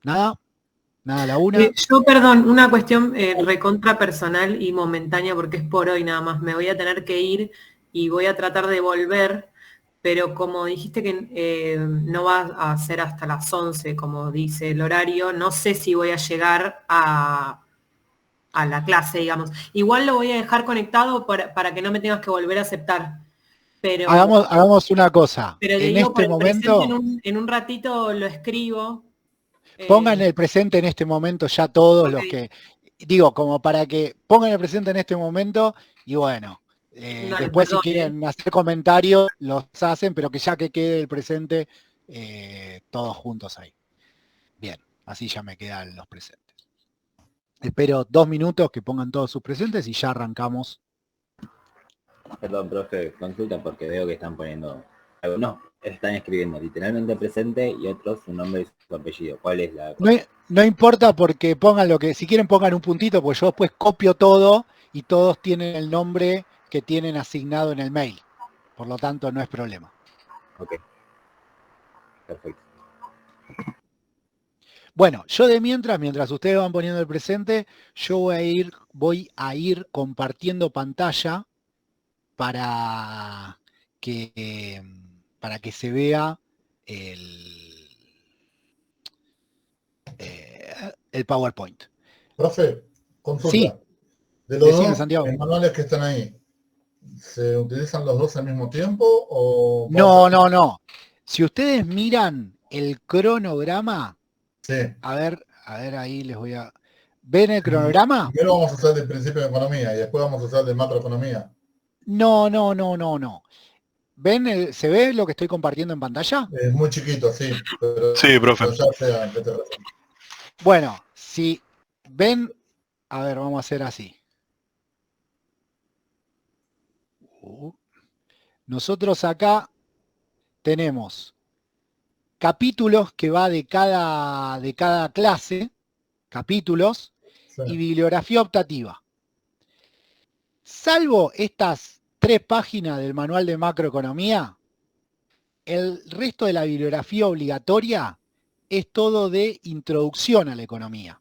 Nada a la una. Yo, perdón, una cuestión recontra personal y momentánea, porque es por hoy nada más. Me voy a tener que ir y voy a tratar de volver, pero como dijiste que no va a ser hasta las 11, como dice el horario, no sé si voy a llegar a la clase, digamos. Igual lo voy a dejar conectado para que no me tengas que volver a aceptar. Pero, Hagamos una cosa. pero te En digo, este para el presente momento, en un ratito lo escribo. pongan el presente en este momento ya todos Ok, los que, digo, como para que pongan el presente en este momento y bueno, dale, después si perdón, quieren hacer comentarios, los hacen, pero que ya que quede el presente todos juntos ahí. Bien, así ya me quedan los presentes. Espero 2 minutos que pongan todos sus presentes y ya arrancamos. Perdón, profe, consulta porque veo que están poniendo... No, están escribiendo literalmente presente y otros su nombre y su apellido. ¿Cuál es la cosa? No importa porque pongan lo que, si quieren pongan un puntito, porque yo después copio todo y todos tienen el nombre que tienen asignado en el mail. Por lo tanto, no es problema. Ok. Perfecto. Bueno, yo de mientras ustedes van poniendo el presente, yo voy a ir compartiendo pantalla para que, para que se vea el PowerPoint. Profe, consulta. Sí, De los decime, dos Santiago. manuales que están ahí, ¿se utilizan los dos al mismo tiempo o...? No. Si ustedes miran el cronograma, Sí. a ver ahí les voy a... ¿Ven el cronograma? Primero vamos a usar el principio de economía y después vamos a usar el de macroeconomía. No. ¿Ven se ve lo que estoy compartiendo en pantalla? Es muy chiquito, sí. Pero, sí, profe. Pero ya sea, bueno, si ven... A ver, vamos a hacer así. Nosotros acá tenemos capítulos que va de cada clase, capítulos, sí. Y bibliografía optativa. Salvo estas 3 páginas del manual de macroeconomía, el resto de la bibliografía obligatoria es todo de introducción a la economía.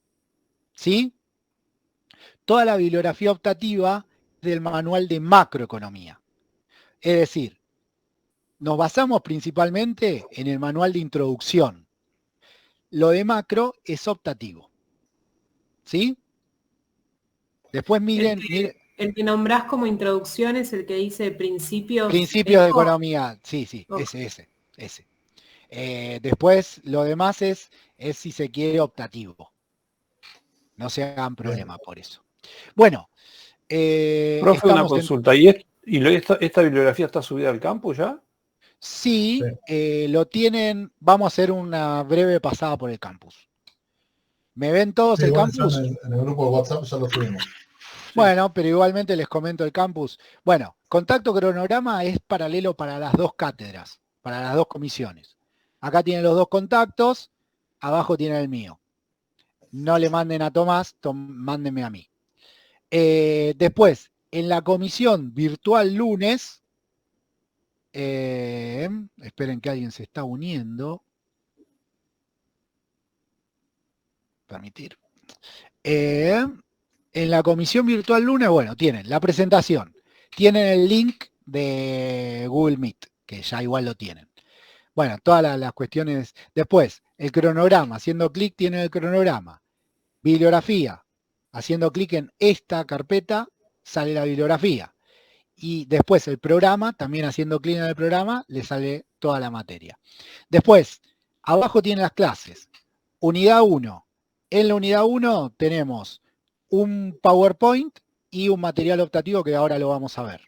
¿Sí? Toda la bibliografía optativa del manual de macroeconomía. Es decir, nos basamos principalmente en el manual de introducción. Lo de macro es optativo. ¿Sí? Después miren... El que nombrás como introducción es el que dice principios. Principios de economía, sí, okay. ese. Después lo demás es si se quiere optativo. No se hagan problema por eso. Bueno. Profe, una consulta. ¿Y esta bibliografía está subida al campus ya? Sí, lo tienen. Vamos a hacer una breve pasada por el campus. ¿Me ven todos el campus? En el grupo de WhatsApp ya lo subimos. Bueno, pero igualmente les comento el campus. Bueno, contacto cronograma es paralelo para las 2 cátedras, para las 2 comisiones. Acá tienen los 2 contactos, abajo tiene el mío. No le manden a Tomás, mándenme a mí. Después, en la comisión virtual lunes, esperen que alguien se está uniendo. Permitir. En la comisión virtual lunes, bueno, tienen la presentación, tienen el link de Google Meet, que ya igual lo tienen. Bueno, todas las cuestiones. Después, el cronograma, haciendo clic tienen el cronograma. Bibliografía, haciendo clic en esta carpeta, sale la bibliografía. Y después el programa, también haciendo clic en el programa, le sale toda la materia. Después, abajo tienen las clases. Unidad 1. En la unidad 1 tenemos un PowerPoint y un material optativo que ahora lo vamos a ver.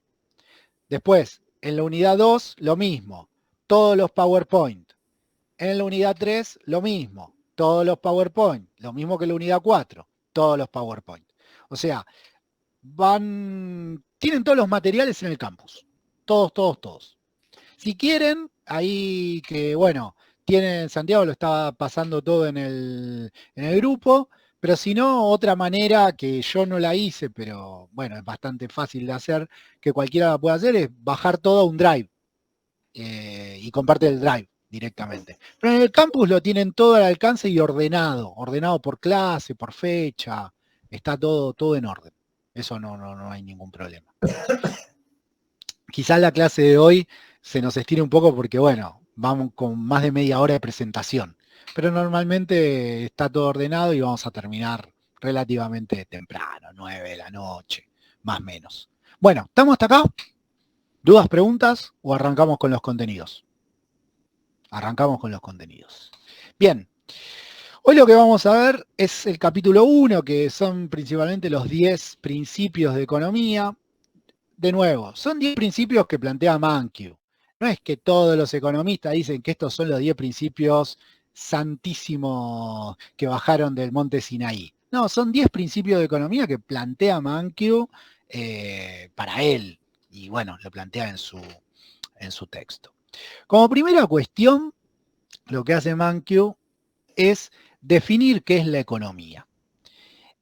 Después, en la unidad 2, lo mismo, todos los PowerPoint. En la unidad 3, lo mismo, todos los PowerPoint. Lo mismo que en la unidad 4, todos los PowerPoint. O sea, tienen todos los materiales en el campus. Todos. Si quieren, ahí que, bueno, Santiago lo estaba pasando todo en el grupo, pero si no, otra manera que yo no la hice, pero bueno, es bastante fácil de hacer, que cualquiera la puede hacer, es bajar todo a un drive y comparte el drive. directamente. Pero en el campus lo tienen todo al alcance y ordenado por clase, por fecha, está todo en orden. Eso no hay ningún problema. Quizás la clase de hoy se nos estire un poco porque, bueno, vamos con más de media hora de presentación, pero normalmente está todo ordenado y vamos a terminar relativamente temprano, 9 de la noche, más o menos. Bueno, ¿estamos hasta acá? ¿Dudas, preguntas o arrancamos con los contenidos? Arrancamos con los contenidos. Bien, hoy lo que vamos a ver es el capítulo 1, que son principalmente los 10 principios de economía. De nuevo, son 10 principios que plantea Mankiw. No es que todos los economistas dicen que estos son los 10 principios santísimos que bajaron del monte Sinaí. No, son 10 principios de economía que plantea Mankiw para él. Y bueno, lo plantea en su texto. Como primera cuestión, lo que hace Mankiw es definir qué es la economía.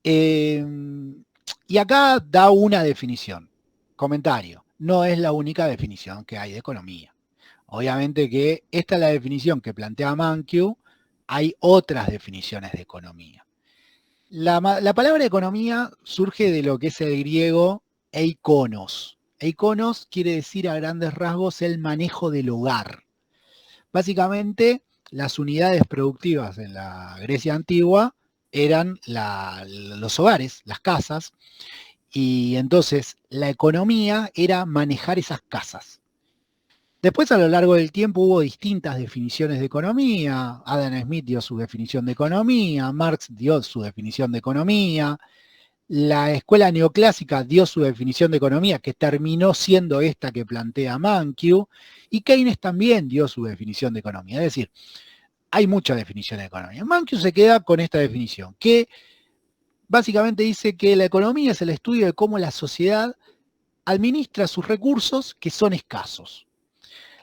Y acá da una definición. Comentario, no es la única definición que hay de economía. Obviamente que esta es la definición que plantea Mankiw, hay otras definiciones de economía. La palabra economía surge de lo que es el griego eikonos. Eikonos quiere decir a grandes rasgos el manejo del hogar. Básicamente, las unidades productivas en la Grecia antigua eran los hogares, las casas, y entonces la economía era manejar esas casas. Después, a lo largo del tiempo, hubo distintas definiciones de economía. Adam Smith dio su definición de economía, Marx dio su definición de economía, la escuela neoclásica dio su definición de economía, que terminó siendo esta que plantea Mankiw, y Keynes también dio su definición de economía. Es decir, hay muchas definiciones de economía. Mankiw se queda con esta definición, que básicamente dice que la economía es el estudio de cómo la sociedad administra sus recursos que son escasos.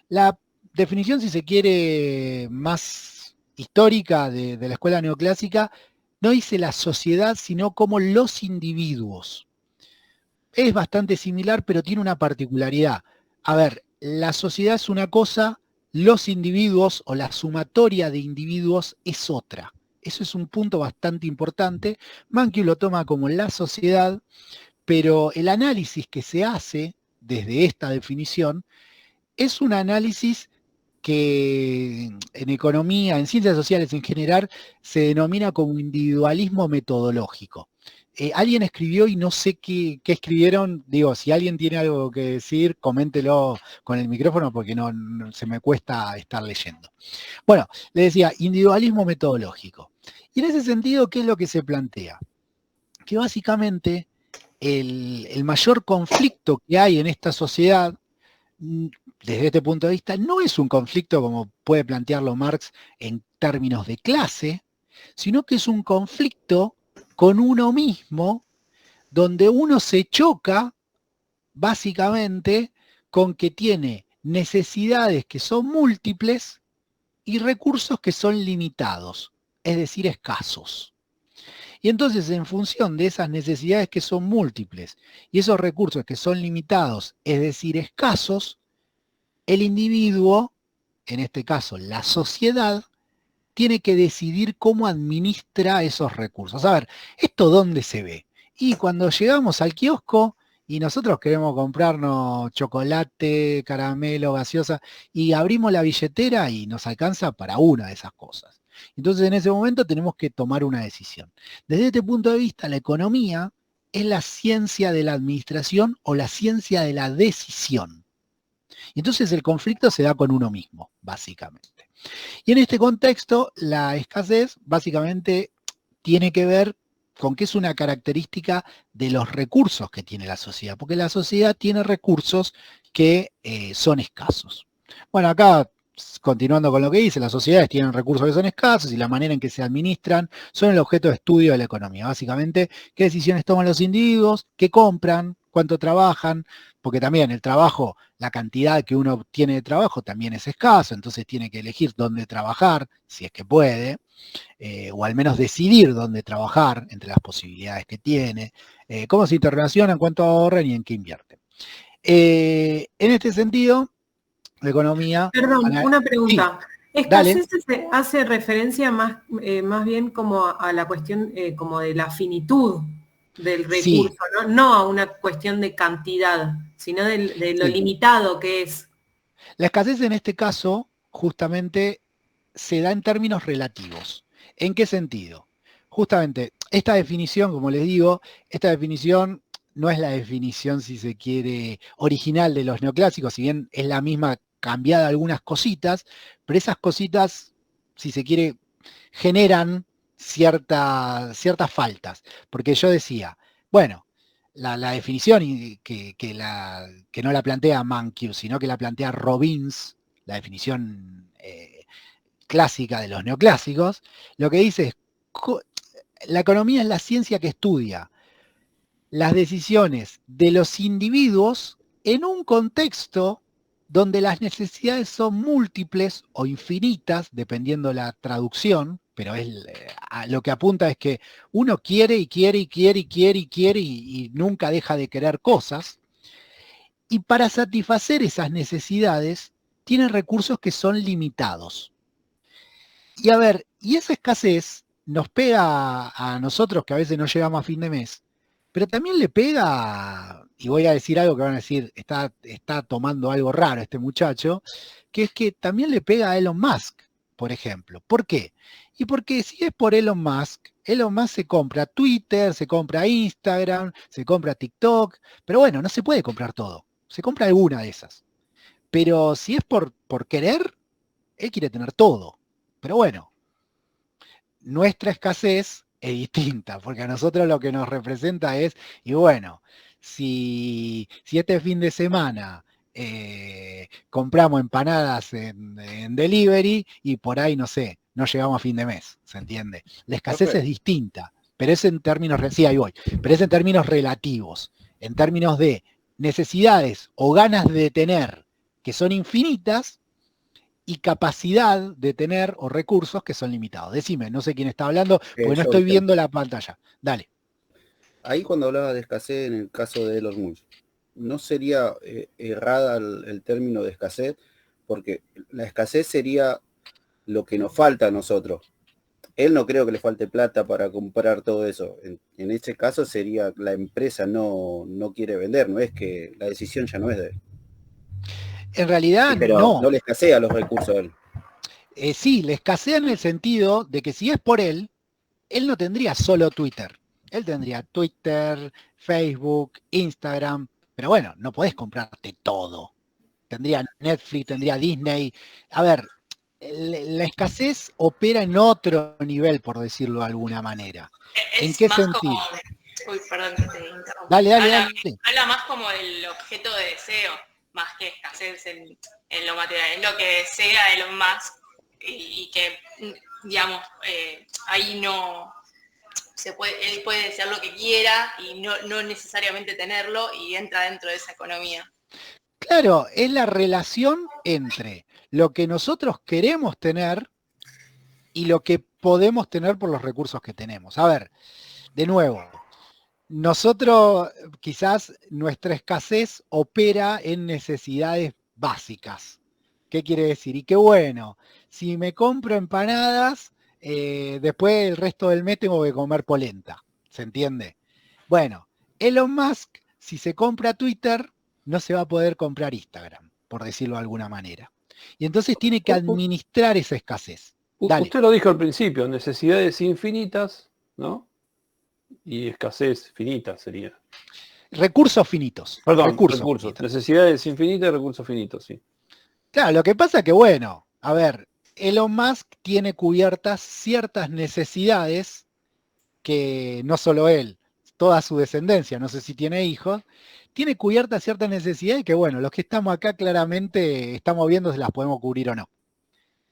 La definición, si se quiere, más histórica de la escuela neoclásica, no dice la sociedad, sino como los individuos. Es bastante similar, pero tiene una particularidad. A ver, la sociedad es una cosa, los individuos o la sumatoria de individuos es otra. Eso es un punto bastante importante. Mankiw lo toma como la sociedad, pero el análisis que se hace desde esta definición es un análisis que en economía, en ciencias sociales en general, se denomina como individualismo metodológico. Alguien escribió y no sé qué escribieron. Digo, si alguien tiene algo que decir, coméntelo con el micrófono porque no se me cuesta estar leyendo. Bueno, le decía, individualismo metodológico. Y en ese sentido, ¿qué es lo que se plantea? Que básicamente el mayor conflicto que hay en esta sociedad, desde este punto de vista, no es un conflicto como puede plantearlo Marx en términos de clase, sino que es un conflicto con uno mismo, donde uno se choca básicamente con que tiene necesidades que son múltiples y recursos que son limitados, es decir, escasos. Y entonces, en función de esas necesidades que son múltiples y esos recursos que son limitados, es decir, escasos, el individuo, en este caso la sociedad, tiene que decidir cómo administra esos recursos. A ver, ¿esto dónde se ve? Y cuando llegamos al kiosco y nosotros queremos comprarnos chocolate, caramelo, gaseosa, y abrimos la billetera y nos alcanza para una de esas cosas. Entonces, en ese momento tenemos que tomar una decisión. Desde este punto de vista, la economía es la ciencia de la administración o la ciencia de la decisión. Y entonces el conflicto se da con uno mismo, básicamente. Y en este contexto, la escasez básicamente tiene que ver con que es una característica de los recursos que tiene la sociedad, porque la sociedad tiene recursos que son escasos. Bueno, acá, continuando con lo que dice, las sociedades tienen recursos que son escasos y la manera en que se administran son el objeto de estudio de la economía. Básicamente, qué decisiones toman los individuos, qué compran, cuánto trabajan, porque también el trabajo, la cantidad que uno tiene de trabajo también es escaso, entonces tiene que elegir dónde trabajar, si es que puede, o al menos decidir dónde trabajar entre las posibilidades que tiene, cómo se interrelacionan, cuánto ahorran y en qué invierten. En este sentido, la economía... Perdón, una pregunta. Escasez hace referencia más bien como a la cuestión como de la finitud del recurso, Sí. ¿no? A una cuestión de cantidad, sino de lo limitado que es. La escasez en este caso justamente se da en términos relativos. ¿En qué sentido? Justamente esta definición, como les digo, esta definición no es la definición, si se quiere, original de los neoclásicos, si bien es la misma cambiada algunas cositas, pero esas cositas, si se quiere, generan ciertas faltas. Porque yo decía, bueno, la definición que no la plantea Mankiw, sino que la plantea Robbins, la definición clásica de los neoclásicos, lo que dice es, la economía es la ciencia que estudia las decisiones de los individuos en un contexto donde las necesidades son múltiples o infinitas, dependiendo la traducción, pero lo que apunta es que uno quiere y quiere y quiere y quiere y quiere y nunca deja de querer cosas, y para satisfacer esas necesidades tienen recursos que son limitados. Y a ver, y esa escasez nos pega a nosotros que a veces no llegamos a fin de mes, pero también le pega, y voy a decir algo que van a decir, está tomando algo raro este muchacho, que es que también le pega a Elon Musk, por ejemplo. ¿Por qué? Y porque si es por Elon Musk se compra Twitter, se compra Instagram, se compra TikTok, pero bueno, no se puede comprar todo, se compra alguna de esas. Pero si es por querer, él quiere tener todo. Pero bueno, nuestra escasez es distinta, porque a nosotros lo que nos representa es, y bueno, si este fin de semana compramos empanadas en delivery y por ahí, no sé, no llegamos a fin de mes, ¿se entiende? La escasez es distinta, pero es en términos, sí, ahí voy, pero es en términos relativos, en términos de necesidades o ganas de tener que son infinitas, y capacidad de tener o recursos que son limitados. Decime, no sé quién está hablando, porque no estoy viendo la pantalla. Dale. Ahí cuando hablaba de escasez en el caso de Elon Musk, ¿no sería errada el término de escasez? Porque la escasez sería lo que nos falta a nosotros. Él no creo que le falte plata para comprar todo eso. En ese caso sería la empresa no quiere vender, no es que la decisión ya no es de él. En realidad, sí, pero no le escasea los recursos a él. Sí, le escasea en el sentido de que si es por él no tendría solo Twitter. Él tendría Twitter, Facebook, Instagram, pero bueno, no podés comprarte todo. Tendría Netflix, tendría Disney. A ver, la escasez opera en otro nivel, por decirlo de alguna manera. ¿En qué sentido? Uy, perdón que te interrumpa. Dale. Habla más como del objeto de deseo, más que escasez en lo material. Es lo que desea Elon Musk y que, digamos, ahí no se puede, él puede desear lo que quiera y no necesariamente tenerlo y entra dentro de esa economía. Claro, es la relación entre lo que nosotros queremos tener y lo que podemos tener por los recursos que tenemos. A ver, de nuevo, nosotros quizás nuestra escasez opera en necesidades básicas. ¿Qué quiere decir? Y qué bueno, si me compro empanadas, después el resto del mes tengo que comer polenta. ¿Se entiende? Bueno, Elon Musk, si se compra Twitter, no se va a poder comprar Instagram, por decirlo de alguna manera. Y entonces tiene que administrar esa escasez. Dale. Usted lo dijo al principio, necesidades infinitas, ¿no? Y escasez finita sería. Recursos finitos. Perdón, recursos. Necesidades infinitas y recursos finitos, sí. Claro, lo que pasa es que, bueno, a ver, Elon Musk tiene cubiertas ciertas necesidades que no solo él, toda su descendencia, no sé si tiene hijos, tiene cubiertas ciertas necesidades que, bueno, los que estamos acá claramente estamos viendo si las podemos cubrir o no.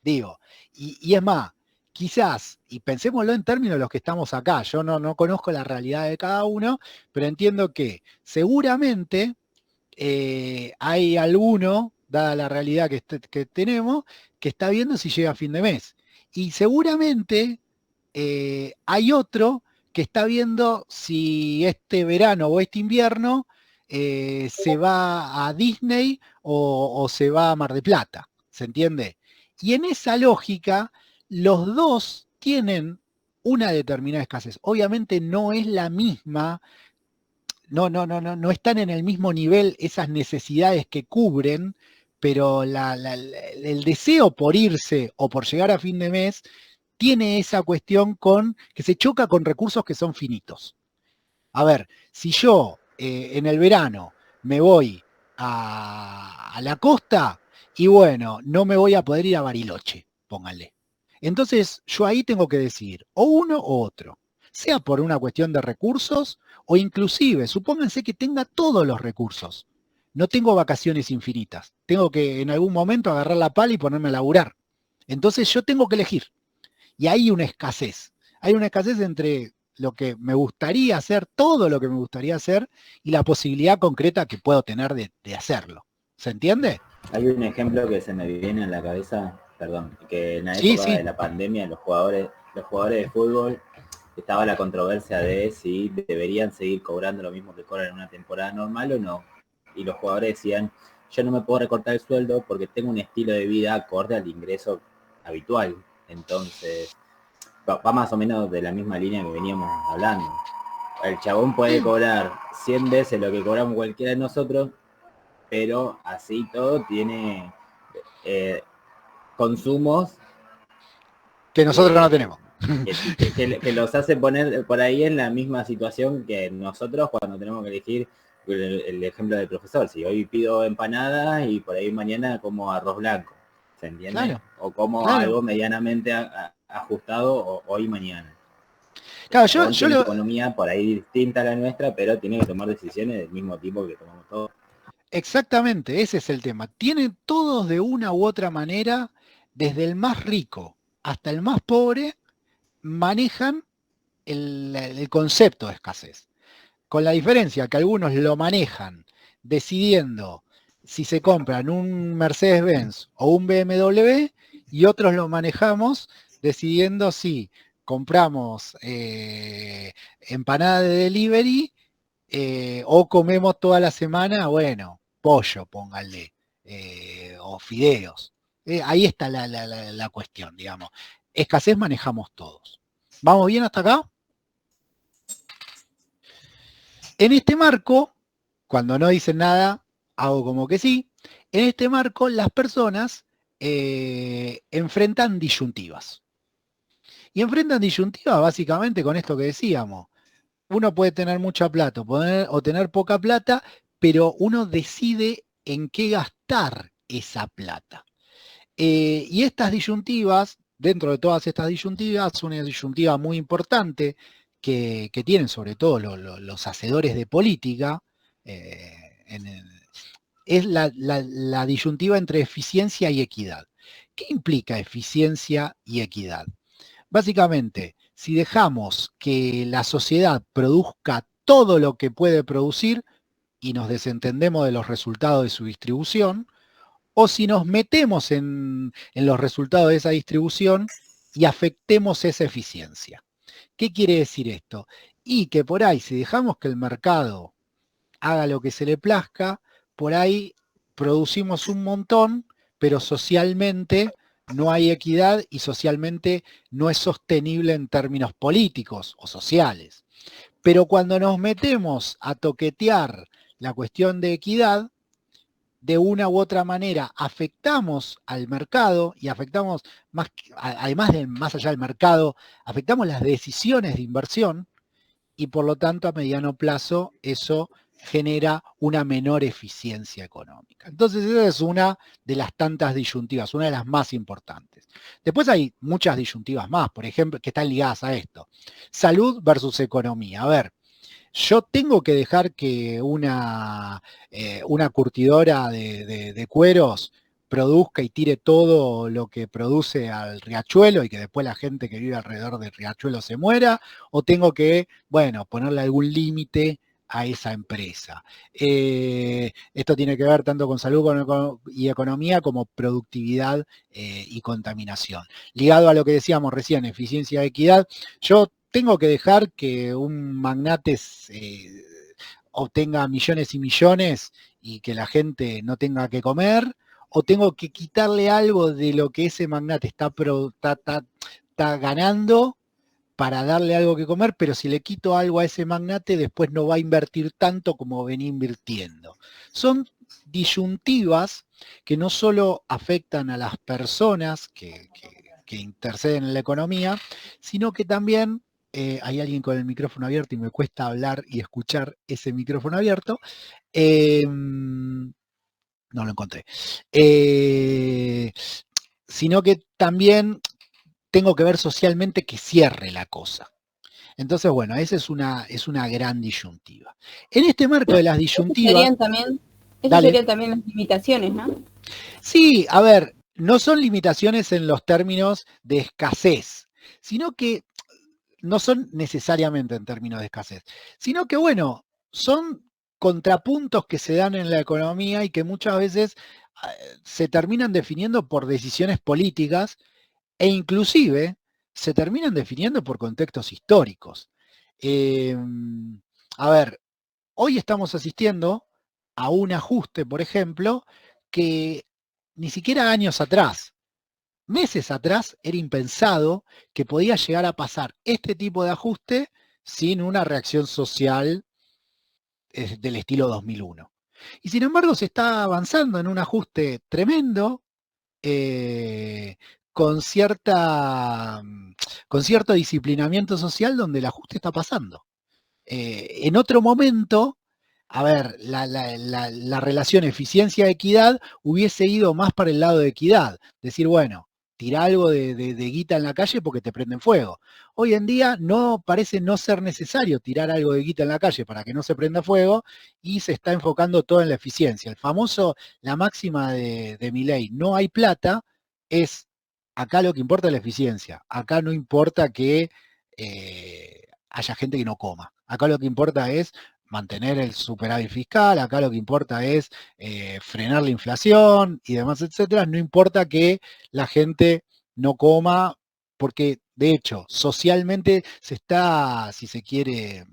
Digo, y es más, quizás, y pensémoslo en términos de los que estamos acá, yo no conozco la realidad de cada uno, pero entiendo que seguramente hay alguno, dada la realidad que tenemos, que está viendo si llega a fin de mes. Y seguramente hay otro que está viendo si este verano o este invierno se va a Disney o se va a Mar del Plata, ¿se entiende? Y en esa lógica, los dos tienen una determinada escasez. Obviamente no es la misma, no están en el mismo nivel esas necesidades que cubren, pero el deseo por irse o por llegar a fin de mes tiene esa cuestión que se choca con recursos que son finitos. A ver, si yo en el verano me voy a la costa y bueno, no me voy a poder ir a Bariloche, póngale. Entonces yo ahí tengo que decidir o uno o otro, sea por una cuestión de recursos o inclusive, supónganse que tenga todos los recursos. No tengo vacaciones infinitas, tengo que en algún momento agarrar la pala y ponerme a laburar. Entonces yo tengo que elegir. Y hay una escasez entre lo que me gustaría hacer, todo lo que me gustaría hacer, y la posibilidad concreta que puedo tener de hacerlo. ¿Se entiende? Hay un ejemplo que se me viene en la cabeza, perdón, que en la época de la pandemia los jugadores de fútbol estaba la controversia de si deberían seguir cobrando lo mismo que cobran en una temporada normal o no. Y los jugadores decían, yo no me puedo recortar el sueldo porque tengo un estilo de vida acorde al ingreso habitual. Entonces, va más o menos de la misma línea que veníamos hablando. El chabón puede cobrar 100 veces lo que cobramos cualquiera de nosotros, pero así todo tiene consumos que nosotros no tenemos. Que los hace poner por ahí en la misma situación que nosotros cuando tenemos que elegir el ejemplo del profesor. Si hoy pido empanadas y por ahí mañana como arroz blanco, ¿se entiende? Claro, o como algo medianamente ajustado hoy y mañana. Claro, yo la economía por ahí distinta a la nuestra, pero tiene que tomar decisiones del mismo tipo que tomamos todos. Exactamente, ese es el tema. Tienen todos de una u otra manera, desde el más rico hasta el más pobre, manejan el concepto de escasez. Con la diferencia que algunos lo manejan decidiendo si se compran un Mercedes-Benz o un BMW y otros lo manejamos decidiendo si compramos empanada de delivery o comemos toda la semana, bueno, pollo, póngale, o fideos. Ahí está la cuestión, digamos. Escasez manejamos todos. ¿Vamos bien hasta acá? En este marco, cuando no dicen nada, hago como que sí. En este marco, las personas enfrentan disyuntivas. Y enfrentan disyuntivas básicamente con esto que decíamos. Uno puede tener mucha plata o tener poca plata, pero uno decide en qué gastar esa plata. Y estas disyuntivas, dentro de todas estas disyuntivas, una disyuntiva muy importante que tienen sobre todo los hacedores de política, es la disyuntiva entre eficiencia y equidad. ¿Qué implica eficiencia y equidad? Básicamente, si dejamos que la sociedad produzca todo lo que puede producir y nos desentendemos de los resultados de su distribución, o si nos metemos en los resultados de esa distribución y afectemos esa eficiencia. ¿Qué quiere decir esto? Y que por ahí, si dejamos que el mercado haga lo que se le plazca, por ahí producimos un montón, pero socialmente no hay equidad y socialmente no es sostenible en términos políticos o sociales. Pero cuando nos metemos a toquetear la cuestión de equidad, de una u otra manera afectamos al mercado y afectamos, además de más allá del mercado, afectamos las decisiones de inversión y por lo tanto a mediano plazo eso genera una menor eficiencia económica. Entonces esa es una de las tantas disyuntivas, una de las más importantes. Después hay muchas disyuntivas más, por ejemplo, que están ligadas a esto. Salud versus economía. A ver, yo tengo que dejar que una curtidora de cueros produzca y tire todo lo que produce al riachuelo y que después la gente que vive alrededor del riachuelo se muera, o tengo que, bueno, ponerle algún límite a esa empresa. Esto tiene que ver tanto con salud y economía como productividad y contaminación. Ligado a lo que decíamos recién, eficiencia y equidad, yo tengo que dejar que un magnate obtenga millones y millones y que la gente no tenga que comer, o tengo que quitarle algo de lo que ese magnate está ganando para darle algo que comer, pero si le quito algo a ese magnate, después no va a invertir tanto como venía invirtiendo. Son disyuntivas que no solo afectan a las personas que interceden en la economía, sino que también hay alguien con el micrófono abierto y me cuesta hablar y escuchar ese micrófono abierto. No lo encontré. Sino que también tengo que ver socialmente que cierre la cosa. Entonces, bueno, esa es una gran disyuntiva. En este marco de las disyuntivas... Esas serían también las limitaciones, ¿no? Sí, a ver, no son limitaciones en los términos de escasez, sino que no son necesariamente en términos de escasez, sino que, bueno, son contrapuntos que se dan en la economía y que muchas veces se terminan definiendo por decisiones políticas e inclusive se terminan definiendo por contextos históricos. A ver, hoy estamos asistiendo a un ajuste, por ejemplo, que ni siquiera años atrás, meses atrás, era impensado que podía llegar a pasar este tipo de ajuste sin una reacción social del estilo 2001. Y sin embargo se está avanzando en un ajuste tremendo, con cierto disciplinamiento social donde el ajuste está pasando. En otro momento, a ver, la relación eficiencia-equidad hubiese ido más para el lado de equidad. Decir, bueno, tira algo de guita en la calle porque te prenden fuego. Hoy en día parece no ser necesario tirar algo de guita en la calle para que no se prenda fuego y se está enfocando todo en la eficiencia. La máxima de Milei, no hay plata, es acá lo que importa es la eficiencia. Acá no importa que haya gente que no coma. Acá lo que importa es mantener el superávit fiscal, acá lo que importa es frenar la inflación y demás, etcétera. No importa que la gente no coma, porque de hecho, socialmente se está, si se quiere,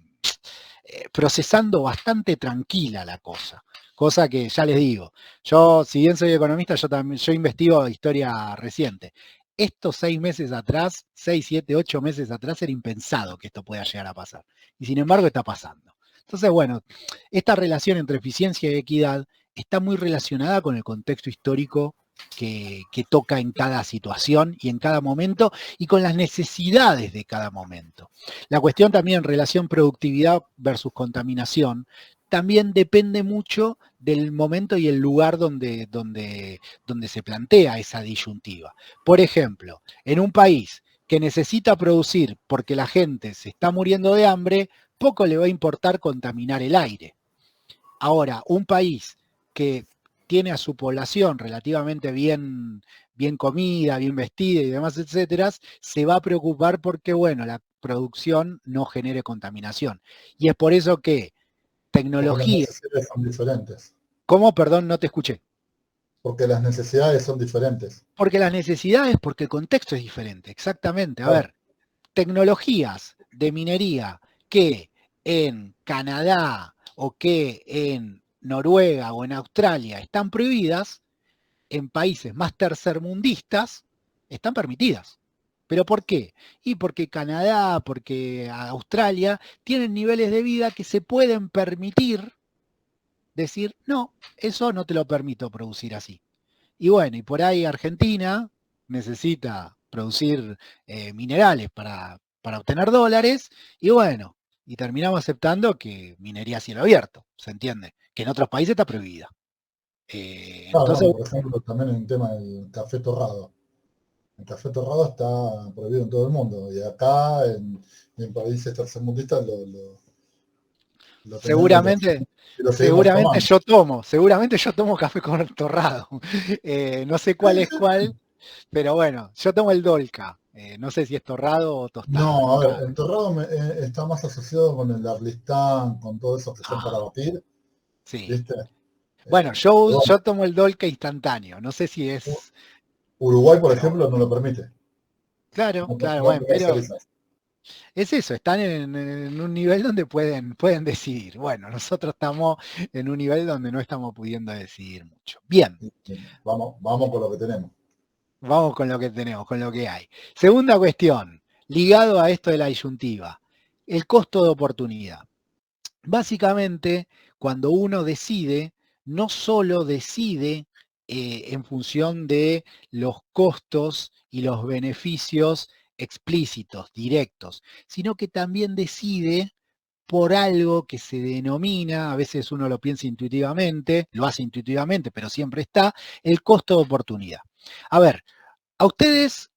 procesando bastante tranquila la cosa. Cosa que ya les digo, yo, si bien soy economista, yo investigo historia reciente. Estos 6 meses atrás, 6, 7, 8 meses atrás, era impensado que esto pueda llegar a pasar. Y sin embargo está pasando. Entonces, bueno, esta relación entre eficiencia y equidad está muy relacionada con el contexto histórico que toca en cada situación y en cada momento y con las necesidades de cada momento. La cuestión también en relación productividad versus contaminación también depende mucho del momento y el lugar donde se plantea esa disyuntiva. Por ejemplo, en un país que necesita producir porque la gente se está muriendo de hambre, poco le va a importar contaminar el aire. Ahora, un país que tiene a su población relativamente bien comida, bien vestida y demás, etcétera, se va a preocupar porque, bueno, la producción no genere contaminación. Y es por eso que tecnología... Porque las necesidades son diferentes. ¿Cómo? Perdón, no te escuché. Porque las necesidades son diferentes. Porque las necesidades, porque el contexto es diferente, exactamente. A ver, tecnologías de minería que en Canadá o que en Noruega o en Australia están prohibidas, en países más tercermundistas están permitidas. ¿Pero por qué? Y porque Canadá, porque Australia tienen niveles de vida que se pueden permitir decir, no, eso no te lo permito producir así. Y bueno, y por ahí Argentina necesita producir minerales para obtener dólares, y bueno, y terminamos aceptando que minería a cielo abierto, ¿se entiende? Que en otros países está prohibida. Entonces, por ejemplo, también en el tema del café torrado. El café torrado está prohibido en todo el mundo, y acá en países tercermundistas lo seguramente yo tomo café con torrado. No sé cuál es cuál, pero bueno, yo tomo el Dolca. No sé si es torrado o tostado. No, a ver, el torrado está más asociado con el Arlistán, con todo eso que son para batir. Sí. ¿Viste? Bueno, yo tomo el Dolca instantáneo. No sé si es... Uruguay, por ejemplo, no lo permite. Claro, No, claro, no, bueno, pero Es eso, están en un nivel donde pueden decidir. Bueno, nosotros estamos en un nivel donde no estamos pudiendo decidir mucho. Bien. Vamos con lo que tenemos. Vamos con lo que tenemos, con lo que hay. Segunda cuestión, ligado a esto de la disyuntiva, el costo de oportunidad. Básicamente, cuando uno decide, no solo decide en función de los costos y los beneficios explícitos, directos, sino que también decide por algo que se denomina, a veces uno lo piensa intuitivamente, lo hace intuitivamente, pero siempre está, el costo de oportunidad. A ver, a ustedes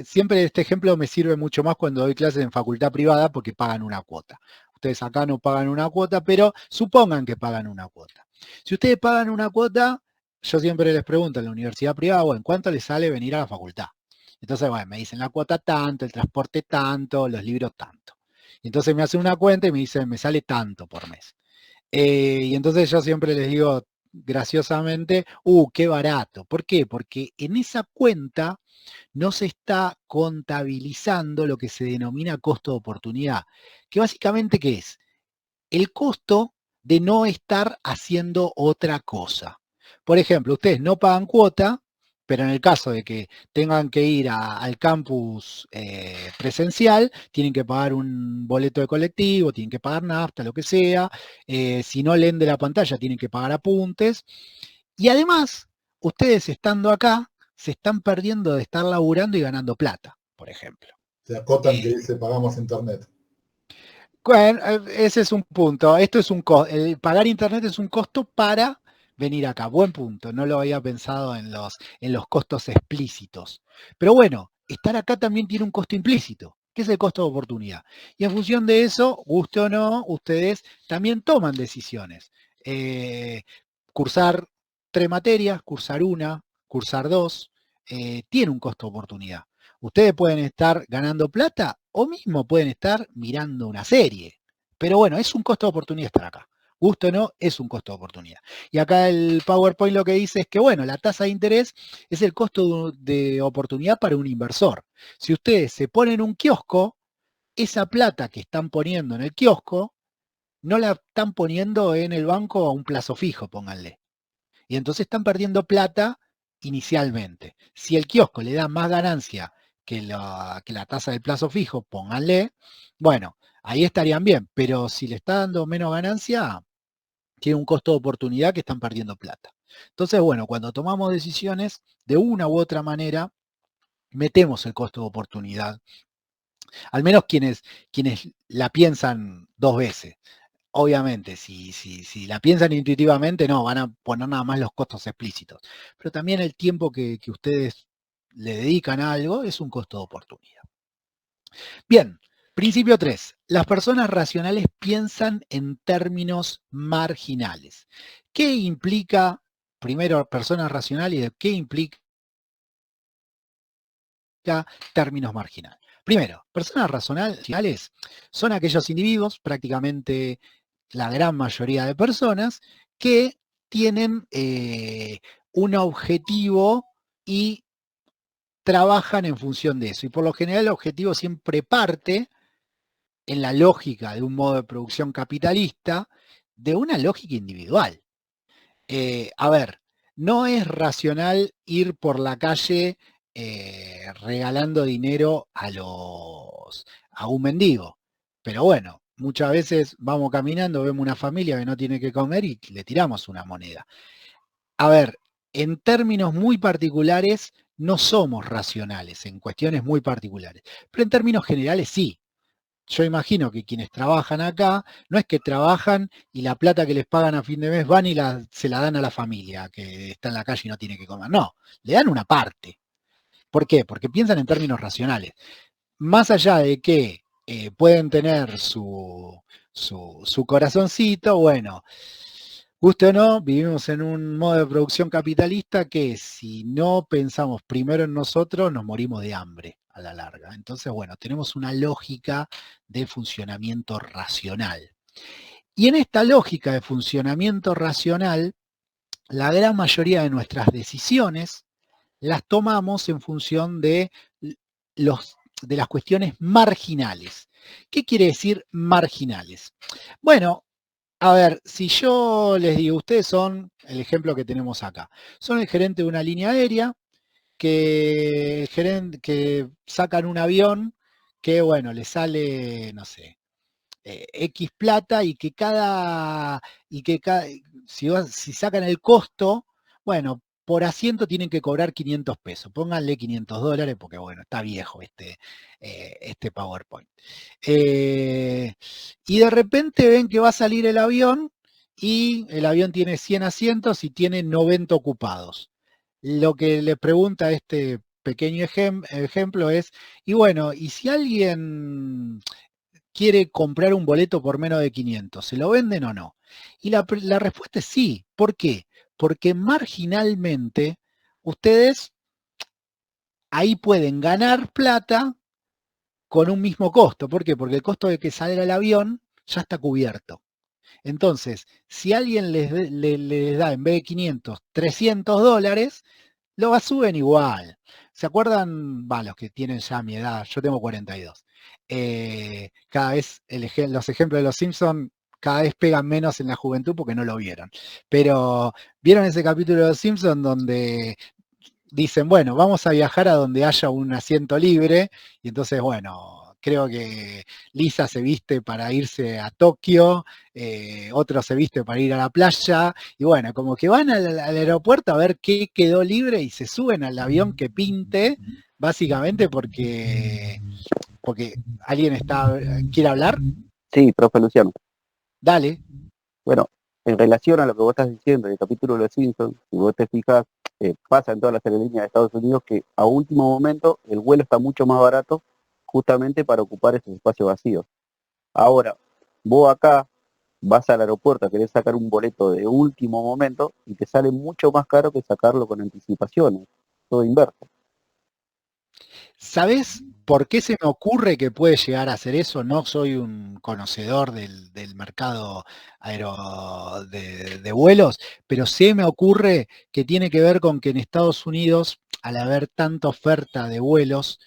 siempre este ejemplo me sirve mucho más cuando doy clases en facultad privada porque pagan una cuota. Ustedes acá no pagan una cuota, pero supongan que pagan una cuota. Si ustedes pagan una cuota, yo siempre les pregunto en la universidad privada, bueno, ¿cuánto les sale venir a la facultad? Entonces, bueno, me dicen la cuota tanto, el transporte tanto, los libros tanto. Entonces me hacen una cuenta y me dicen, me sale tanto por mes. Y entonces yo siempre les digo, graciosamente, qué barato. ¿Por qué? Porque en esa cuenta no se está contabilizando lo que se denomina costo de oportunidad, que básicamente, ¿qué es? El costo de no estar haciendo otra cosa. Por ejemplo, ustedes no pagan cuota, pero en el caso de que tengan que ir al campus presencial, tienen que pagar un boleto de colectivo, tienen que pagar nafta, lo que sea. Si no leen de la pantalla, tienen que pagar apuntes. Y además, ustedes estando acá, se están perdiendo de estar laburando y ganando plata, por ejemplo. Se acotan que dice pagamos internet. Bueno, ese es un punto. Esto es el pagar internet es un costo para venir acá. Buen punto. No lo había pensado en los costos explícitos. Pero bueno, estar acá también tiene un costo implícito, que es el costo de oportunidad. Y en función de eso, guste o no, ustedes también toman decisiones. Cursar 3 materias, cursar 1, cursar 2, tiene un costo de oportunidad. Ustedes pueden estar ganando plata o mismo pueden estar mirando una serie. Pero bueno, es un costo de oportunidad estar acá. Gusto o no, es un costo de oportunidad. Y acá el PowerPoint lo que dice es que, bueno, la tasa de interés es el costo de oportunidad para un inversor. Si ustedes se ponen un kiosco, esa plata que están poniendo en el kiosco, no la están poniendo en el banco a un plazo fijo, pónganle. Y entonces están perdiendo plata inicialmente. Si el kiosco le da más ganancia que la tasa del plazo fijo, pónganle, bueno, ahí estarían bien, pero si le está dando menos ganancia, tiene un costo de oportunidad que están perdiendo plata. Entonces, bueno, cuando tomamos decisiones, de una u otra manera, metemos el costo de oportunidad. Al menos quienes la piensan 2 veces. Obviamente, si la piensan intuitivamente, no, van a poner nada más los costos explícitos. Pero también el tiempo que ustedes le dedican a algo es un costo de oportunidad. Bien, principio 3. Las personas racionales piensan en términos marginales. ¿Qué implica, primero, personas racionales y qué implica términos marginales? Primero, personas racionales son aquellos individuos, prácticamente la gran mayoría de personas, que tienen un objetivo y trabajan en función de eso. Y por lo general el objetivo siempre parte, en la lógica de un modo de producción capitalista, de una lógica individual. A ver, no es racional ir por la calle regalando dinero a un mendigo. Pero bueno, muchas veces vamos caminando, vemos una familia que no tiene que comer y le tiramos una moneda. A ver, en términos muy particulares, no somos racionales, en cuestiones muy particulares. Pero en términos generales sí. Yo imagino que quienes trabajan acá, no es que trabajan y la plata que les pagan a fin de mes van y se la dan a la familia que está en la calle y no tiene que comer. No, le dan una parte. ¿Por qué? Porque piensan en términos racionales. Más allá de que pueden tener su corazoncito, bueno, guste o no, vivimos en un modo de producción capitalista que si no pensamos primero en nosotros, nos morimos de hambre a la larga. Entonces, bueno, tenemos una lógica de funcionamiento racional. Y en esta lógica de funcionamiento racional, la gran mayoría de nuestras decisiones las tomamos en función de las cuestiones marginales. ¿Qué quiere decir marginales? Bueno, a ver, si yo les digo, ustedes son, el ejemplo que tenemos acá, son el gerente de una línea aérea, que sacan un avión que, bueno, le sale, no sé, X plata y que si sacan el costo, bueno, por asiento tienen que cobrar 500 pesos. Pónganle 500 dólares porque, bueno, está viejo este PowerPoint. Y de repente ven que va a salir el avión y el avión tiene 100 asientos y tiene 90 ocupados. Lo que le pregunta este pequeño ejemplo es, y bueno, ¿y si alguien quiere comprar un boleto por menos de 500, ¿se lo venden o no? Y la respuesta es sí. ¿Por qué? Porque marginalmente ustedes ahí pueden ganar plata con un mismo costo. ¿Por qué? Porque el costo de que salga el avión ya está cubierto. Entonces, si alguien les da en vez de 500, 300 dólares, lo suben igual. ¿Se acuerdan? Los que tienen ya mi edad, yo tengo 42. Cada vez los ejemplos de los Simpsons cada vez pegan menos en la juventud porque no lo vieron. Pero, ¿vieron ese capítulo de los Simpsons donde dicen, bueno, vamos a viajar a donde haya un asiento libre? Y entonces, bueno, creo que Lisa se viste para irse a Tokio, otro se viste para ir a la playa, y bueno, como que van al aeropuerto a ver qué quedó libre y se suben al avión que pinte, básicamente porque alguien quiere hablar. Sí, profe Luciano. Dale. Bueno, en relación a lo que vos estás diciendo del capítulo de los Simpsons, si vos te fijas, pasa en todas las aerolíneas de Estados Unidos que a último momento el vuelo está mucho más barato justamente para ocupar esos espacios vacíos. Ahora, vos acá vas al aeropuerto a querer sacar un boleto de último momento y te sale mucho más caro que sacarlo con anticipaciones, todo inverso. ¿Sabés por qué se me ocurre que puede llegar a hacer eso? No soy un conocedor del mercado de vuelos, pero se me ocurre que tiene que ver con que en Estados Unidos, al haber tanta oferta de vuelos,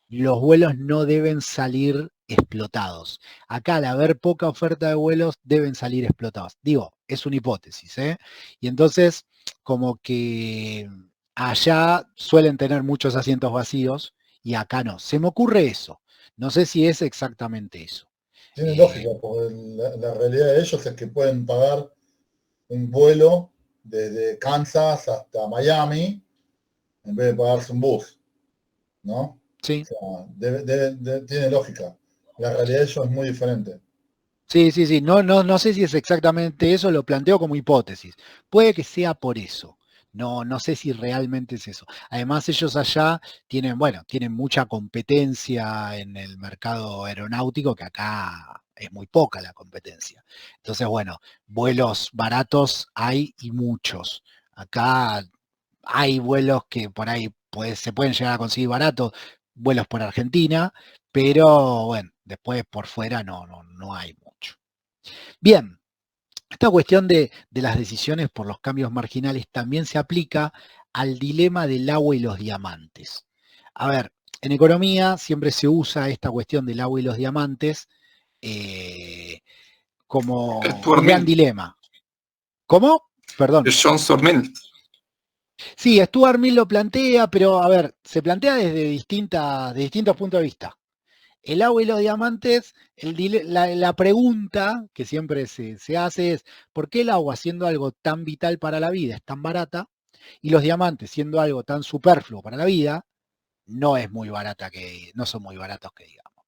los vuelos no deben salir explotados. Acá, al haber poca oferta de vuelos, deben salir explotados. Digo, es una hipótesis, ¿eh? Y entonces, como que allá suelen tener muchos asientos vacíos y acá no. Se me ocurre eso. No sé si es exactamente eso. Tiene lógica, porque la realidad de ellos es que pueden pagar un vuelo desde Kansas hasta Miami en vez de pagarse un bus, ¿no? Sí. O sea, tiene lógica. La realidad de ellos es muy diferente. Sí. No sé si es exactamente eso, lo planteo como hipótesis. Puede que sea por eso. No sé si realmente es eso. Además, ellos allá tienen mucha competencia en el mercado aeronáutico, que acá es muy poca la competencia. Entonces, bueno, vuelos baratos hay y muchos. Acá hay vuelos que por ahí se pueden llegar a conseguir baratos, vuelos por Argentina, pero bueno, después por fuera no hay mucho. Bien. Esta cuestión de las decisiones por los cambios marginales también se aplica al dilema del agua y los diamantes. A ver, en economía siempre se usa esta cuestión del agua y los diamantes como un gran dilema. ¿Cómo? Perdón. John Stuart Mill. Sí, Stuart Mill lo plantea, pero a ver, se plantea desde distintos puntos de vista. El agua y los diamantes, la pregunta que siempre se hace es, ¿por qué el agua, siendo algo tan vital para la vida, es tan barata? Y los diamantes, siendo algo tan superfluo para la vida, no son muy baratos que digamos.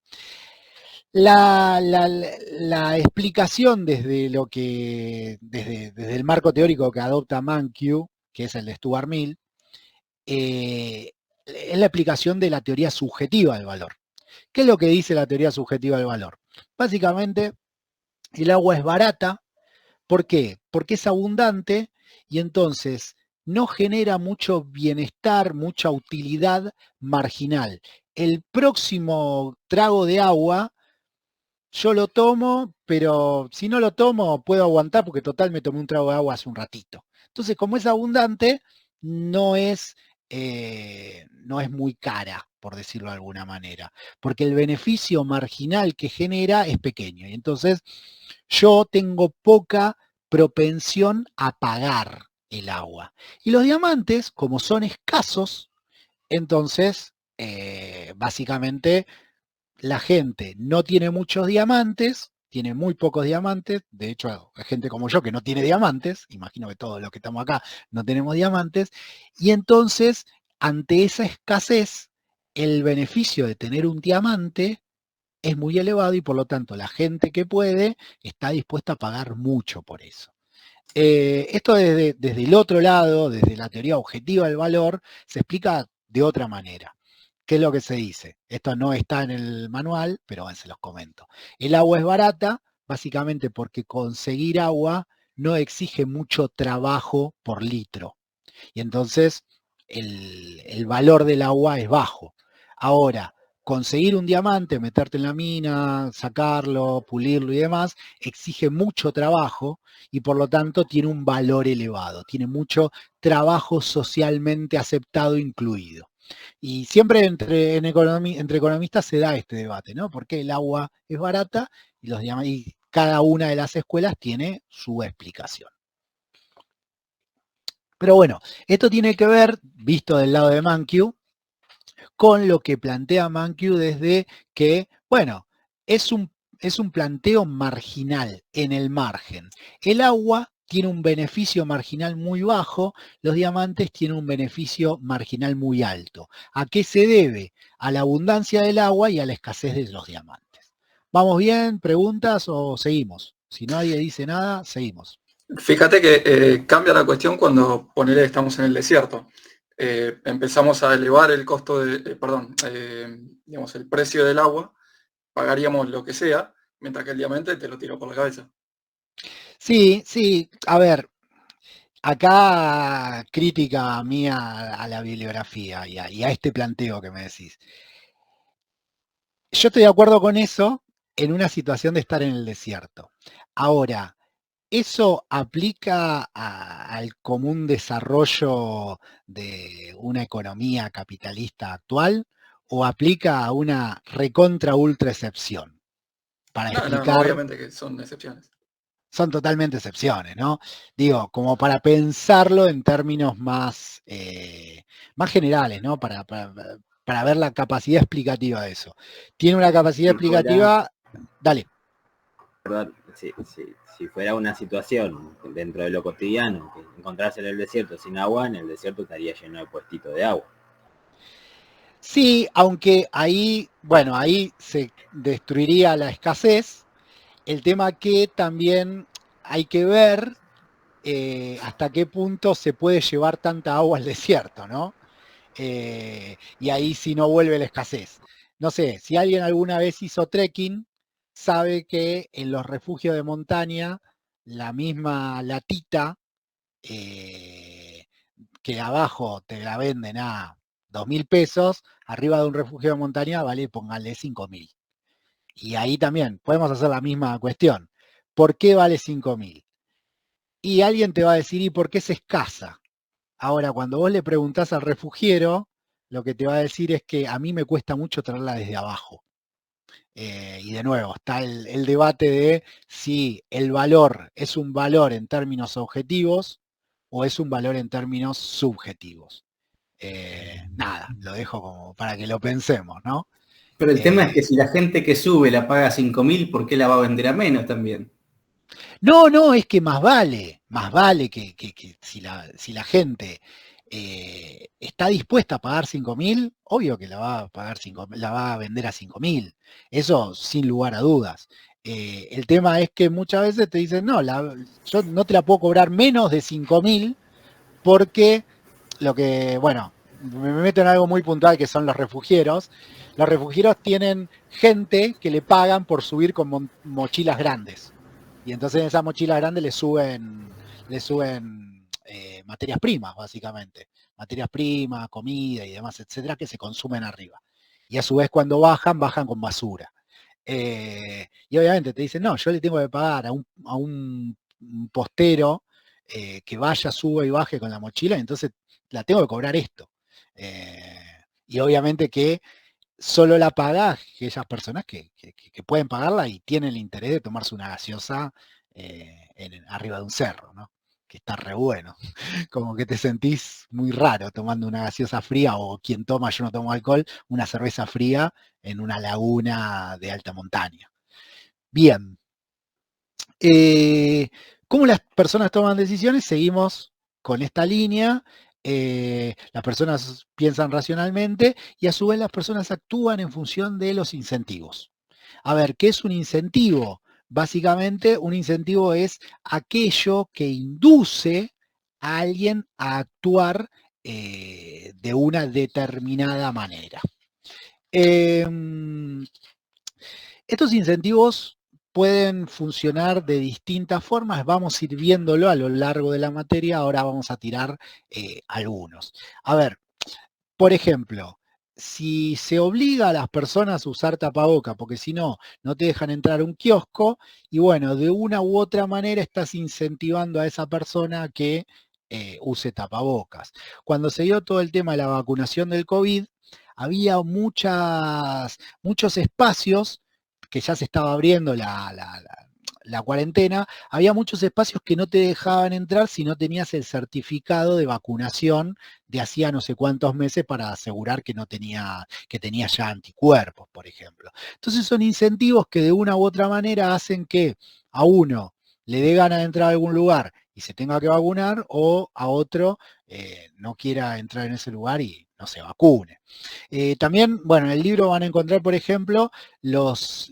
La explicación desde el marco teórico que adopta Mankiw, que es el de Stuart Mill, es la explicación de la teoría subjetiva del valor. ¿Qué es lo que dice la teoría subjetiva del valor? Básicamente, el agua es barata. ¿Por qué? Porque es abundante y entonces no genera mucho bienestar, mucha utilidad marginal. El próximo trago de agua, yo lo tomo, pero si no lo tomo, puedo aguantar porque total me tomé un trago de agua hace un ratito. Entonces, como es abundante, no es muy cara, por decirlo de alguna manera, porque el beneficio marginal que genera es pequeño. Y entonces yo tengo poca propensión a pagar el agua. Y los diamantes, como son escasos, entonces básicamente la gente no tiene muchos diamantes, tiene muy pocos diamantes, de hecho hay gente como yo que no tiene diamantes, imagino que todos los que estamos acá no tenemos diamantes, y entonces ante esa escasez, el beneficio de tener un diamante es muy elevado y por lo tanto la gente que puede está dispuesta a pagar mucho por eso. Esto desde el otro lado, desde la teoría objetiva del valor, se explica de otra manera. ¿Qué es lo que se dice? Esto no está en el manual, pero se los comento. El agua es barata, básicamente porque conseguir agua no exige mucho trabajo por litro. Y entonces el valor del agua es bajo. Ahora, conseguir un diamante, meterte en la mina, sacarlo, pulirlo y demás, exige mucho trabajo y por lo tanto tiene un valor elevado, tiene mucho trabajo socialmente aceptado incluido. Y siempre entre economistas se da este debate, ¿no? Porque el agua es barata y cada una de las escuelas tiene su explicación. Pero bueno, esto tiene que ver, visto del lado de Mankiw, con lo que plantea Mankiw desde que, bueno, es un planteo marginal, en el margen. El agua tiene un beneficio marginal muy bajo, los diamantes tienen un beneficio marginal muy alto. ¿A qué se debe? A la abundancia del agua y a la escasez de los diamantes. ¿Vamos bien? ¿Preguntas o seguimos? Si nadie dice nada, seguimos. Fíjate que cambia la cuestión cuando ponele estamos en el desierto. Empezamos a elevar el costo digamos, el precio del agua, pagaríamos lo que sea, mientras que el diamante te lo tiro por la cabeza. Sí, a ver, acá crítica mía a la bibliografía y a este planteo que me decís. Yo estoy de acuerdo con eso en una situación de estar en el desierto. Ahora, ¿eso aplica al común desarrollo de una economía capitalista actual o aplica a una recontra ultra excepción? Para explicar... No, obviamente que son excepciones. Son totalmente excepciones, ¿no? Digo, como para pensarlo en términos más generales, ¿no? Para ver la capacidad explicativa de eso. Tiene una capacidad explicativa... Dale. Perdón, si fuera una situación dentro de lo cotidiano, que encontrarse en el desierto sin agua, en el desierto estaría lleno de puestitos de agua. Sí, aunque ahí se destruiría la escasez. El tema que también hay que ver hasta qué punto se puede llevar tanta agua al desierto, ¿no? Y ahí si no vuelve la escasez. No sé, si alguien alguna vez hizo trekking, sabe que en los refugios de montaña, la misma latita que abajo te la venden a 2.000 pesos, arriba de un refugio de montaña vale, póngale 5.000. Y ahí también podemos hacer la misma cuestión. ¿Por qué vale 5.000? Y alguien te va a decir, ¿y por qué es escasa? Ahora, cuando vos le preguntás al refugiero, lo que te va a decir es que a mí me cuesta mucho traerla desde abajo. Y de nuevo, está el debate de si el valor es un valor en términos objetivos o es un valor en términos subjetivos. Nada, lo dejo como para que lo pensemos, ¿no? Pero el tema es que si la gente que sube la paga 5.000, ¿por qué la va a vender a menos también? No, es que más vale que si la gente está dispuesta a pagar 5.000, obvio que la va a pagar la va a vender a 5.000. Eso sin lugar a dudas. El tema es que muchas veces te dicen, no, yo no te la puedo cobrar menos de 5.000 porque me meto en algo muy puntual que son los refugieros. Los refugieros tienen gente que le pagan por subir con mochilas grandes. Y entonces en esas mochilas grandes le suben materias primas, básicamente. Materias primas, comida y demás, etcétera, que se consumen arriba. Y a su vez cuando bajan con basura. Y obviamente te dicen, no, yo le tengo que pagar a un postero que vaya, suba y baje con la mochila, y entonces la tengo que cobrar esto. Y obviamente que solo la paga aquellas personas que pueden pagarla y tienen el interés de tomarse una gaseosa arriba de un cerro, ¿no? Que está re bueno. Como que te sentís muy raro tomando una gaseosa fría, o quien toma, yo no tomo alcohol, una cerveza fría en una laguna de alta montaña. Bien. ¿Cómo las personas toman decisiones? Seguimos con esta línea. Las personas piensan racionalmente y a su vez las personas actúan en función de los incentivos. A ver, ¿qué es un incentivo? Básicamente, un incentivo es aquello que induce a alguien a actuar de una determinada manera. Estos incentivos pueden funcionar de distintas formas, vamos a ir viéndolo a lo largo de la materia, ahora vamos a tirar algunos. A ver, por ejemplo, si se obliga a las personas a usar tapaboca, porque si no, no te dejan entrar a un kiosco, y bueno, de una u otra manera estás incentivando a esa persona que use tapabocas. Cuando se dio todo el tema de la vacunación del COVID, había muchos espacios que ya se estaba abriendo la cuarentena, había muchos espacios que no te dejaban entrar si no tenías el certificado de vacunación de hacía no sé cuántos meses para asegurar que tenía ya anticuerpos, por ejemplo. Entonces son incentivos que de una u otra manera hacen que a uno le dé ganas de entrar a algún lugar y se tenga que vacunar, o a otro no quiera entrar en ese lugar y no se vacune. También, bueno, en el libro van a encontrar, por ejemplo, los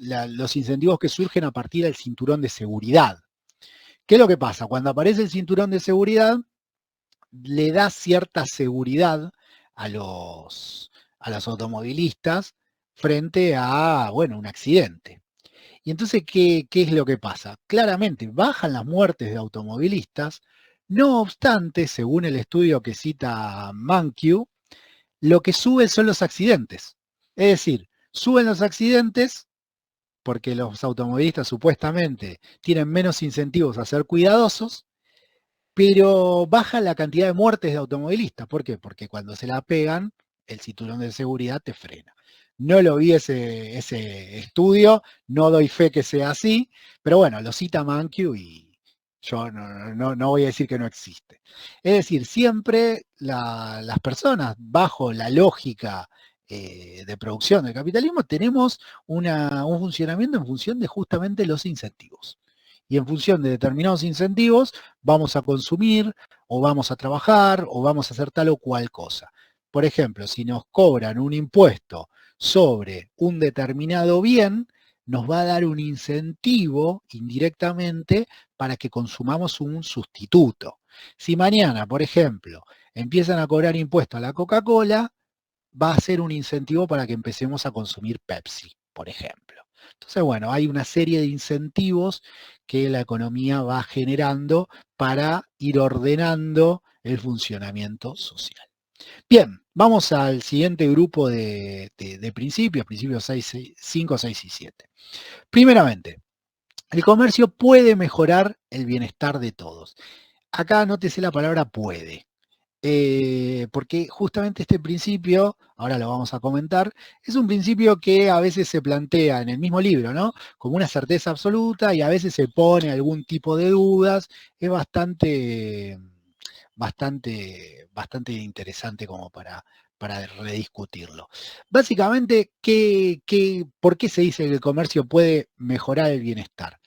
incentivos que surgen a partir del cinturón de seguridad. ¿Qué es lo que pasa? Cuando aparece el cinturón de seguridad, le da cierta seguridad a los automovilistas frente a, bueno, un accidente. Y entonces, ¿qué es lo que pasa? Claramente, bajan las muertes de automovilistas, no obstante, según el estudio que cita Mankiw, lo que sube son los accidentes. Es decir, suben los accidentes porque los automovilistas supuestamente tienen menos incentivos a ser cuidadosos, pero baja la cantidad de muertes de automovilistas. ¿Por qué? Porque cuando se la pegan, el cinturón de seguridad te frena. No lo vi ese estudio, no doy fe que sea así, pero bueno, lo cita Mankiw y yo no voy a decir que no existe. Es decir, siempre las personas, bajo la lógica de producción del capitalismo, tenemos un funcionamiento en función de justamente los incentivos. Y en función de determinados incentivos vamos a consumir, o vamos a trabajar, o vamos a hacer tal o cual cosa. Por ejemplo, si nos cobran un impuesto sobre un determinado bien, nos va a dar un incentivo indirectamente para que consumamos un sustituto. Si mañana, por ejemplo, empiezan a cobrar impuestos a la Coca-Cola, va a ser un incentivo para que empecemos a consumir Pepsi, por ejemplo. Entonces, bueno, hay una serie de incentivos que la economía va generando para ir ordenando el funcionamiento social. Bien, vamos al siguiente grupo de principios 5, 6 y 7. Primeramente, el comercio puede mejorar el bienestar de todos. Acá nótese la palabra puede. Porque justamente este principio, ahora lo vamos a comentar, es un principio que a veces se plantea en el mismo libro, ¿no? Como una certeza absoluta, y a veces se pone algún tipo de dudas. Es bastante interesante como para rediscutirlo. Básicamente, ¿por qué se dice que el comercio puede mejorar el bienestar?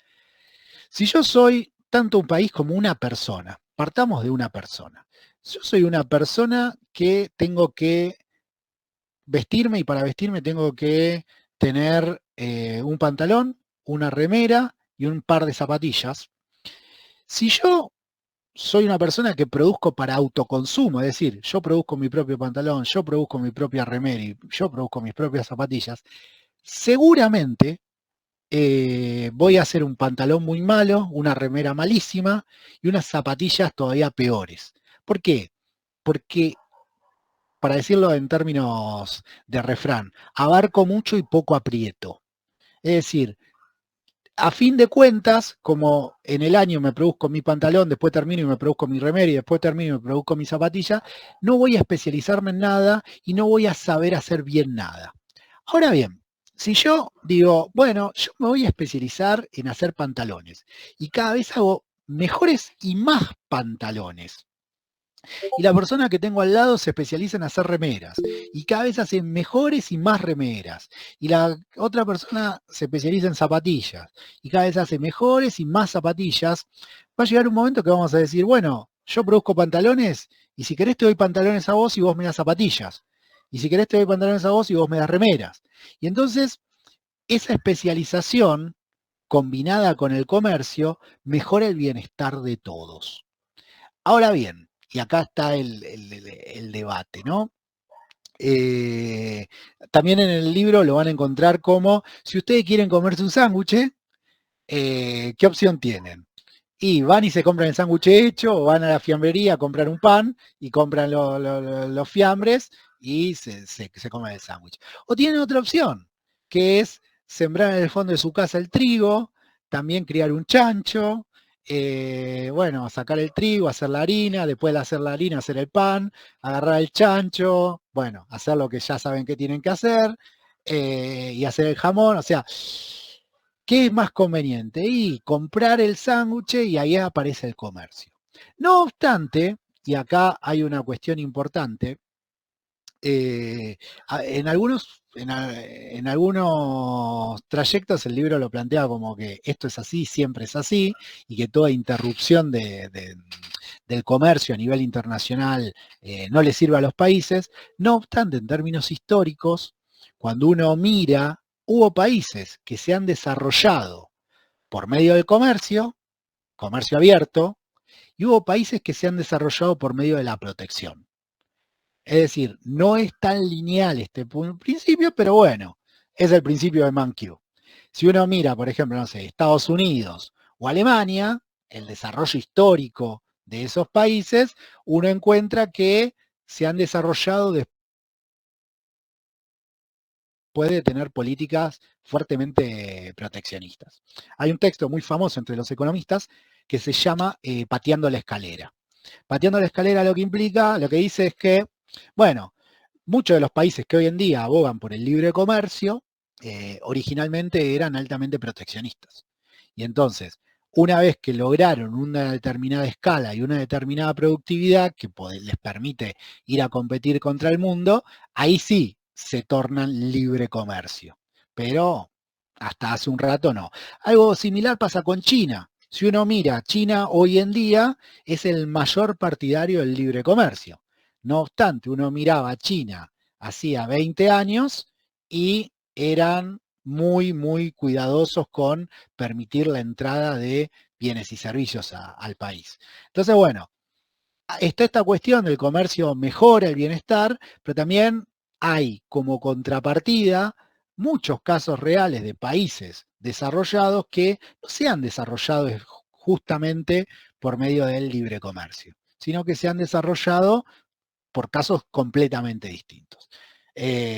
Si yo soy tanto un país como una persona, partamos de una persona. Yo soy una persona que tengo que vestirme, y para vestirme tengo que tener un pantalón, una remera y un par de zapatillas. Si yo soy una persona que produzco para autoconsumo, es decir, yo produzco mi propio pantalón, yo produzco mi propia remera y yo produzco mis propias zapatillas, seguramente voy a hacer un pantalón muy malo, una remera malísima y unas zapatillas todavía peores. ¿Por qué? Porque, para decirlo en términos de refrán, abarco mucho y poco aprieto. Es decir, a fin de cuentas, como en el año me produzco mi pantalón, después termino y me produzco mi remera y después termino y me produzco mi zapatilla, no voy a especializarme en nada y no voy a saber hacer bien nada. Ahora bien, si yo digo, bueno, yo me voy a especializar en hacer pantalones y cada vez hago mejores y más pantalones. Y la persona que tengo al lado se especializa en hacer remeras y cada vez hace mejores y más remeras. Y la otra persona se especializa en zapatillas y cada vez hace mejores y más zapatillas. Va a llegar un momento que vamos a decir, bueno, yo produzco pantalones y si querés te doy pantalones a vos y vos me das zapatillas. Y si querés te doy pantalones a vos y vos me das remeras. Y entonces esa especialización combinada con el comercio mejora el bienestar de todos. Ahora bien, y acá está el debate, ¿no? También en el libro lo van a encontrar como, si ustedes quieren comerse un sándwich, ¿qué opción tienen? Y van y se compran el sándwich hecho, o van a la fiambrería a comprar un pan, y compran los fiambres, y se comen el sándwich. O tienen otra opción, que es sembrar en el fondo de su casa el trigo, también criar un chancho, bueno, sacar el trigo, hacer la harina, después de hacer la harina, hacer el pan, agarrar el chancho, bueno, hacer lo que ya saben que tienen que hacer, y hacer el jamón, o sea, ¿qué es más conveniente? Y comprar el sándwich y ahí aparece el comercio. No obstante, y acá hay una cuestión importante, en algunos trayectos el libro lo plantea como que esto es así, siempre es así, y que toda interrupción del comercio a nivel internacional no le sirve a los países. No obstante, en términos históricos, cuando uno mira, hubo países que se han desarrollado por medio del comercio abierto, y hubo países que se han desarrollado por medio de la protección. Es decir, no es tan lineal este principio, pero bueno, es el principio de Mankiw. Si uno mira, por ejemplo, no sé, Estados Unidos o Alemania, el desarrollo histórico de esos países, uno encuentra que se han desarrollado después de tener políticas fuertemente proteccionistas. Hay un texto muy famoso entre los economistas que se llama Pateando la escalera. Pateando la escalera lo que implica, lo que dice es que, bueno, muchos de los países que hoy en día abogan por el libre comercio, originalmente eran altamente proteccionistas. Y entonces, una vez que lograron una determinada escala y una determinada productividad que les permite ir a competir contra el mundo, ahí sí se tornan libre comercio. Pero hasta hace un rato no. Algo similar pasa con China. Si uno mira, China hoy en día es el mayor partidario del libre comercio. No obstante, uno miraba a China hacía 20 años y eran muy, muy cuidadosos con permitir la entrada de bienes y servicios al país. Entonces, bueno, está esta cuestión del comercio mejora el bienestar, pero también hay como contrapartida muchos casos reales de países desarrollados que no se han desarrollado justamente por medio del libre comercio, sino que se han desarrollado por casos completamente distintos.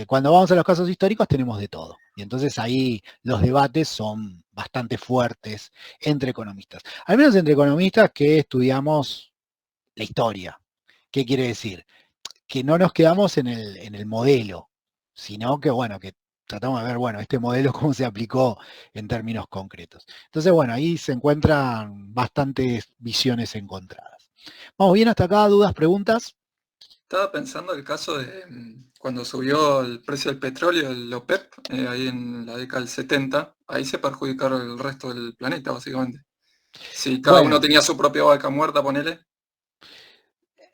Cuando vamos a los casos históricos tenemos de todo. Y entonces ahí los debates son bastante fuertes entre economistas. Al menos entre economistas que estudiamos la historia. ¿Qué quiere decir? Que no nos quedamos en el modelo, sino que, bueno, que tratamos de ver, bueno, este modelo cómo se aplicó en términos concretos. Entonces, bueno, ahí se encuentran bastantes visiones encontradas. ¿Vamos bien hasta acá? ¿Dudas, preguntas? Estaba pensando el caso de cuando subió el precio del petróleo, el OPEP, ahí en la década del 70, ahí se perjudicaron el resto del planeta, básicamente. Si cada uno tenía su propia vaca muerta, ponele.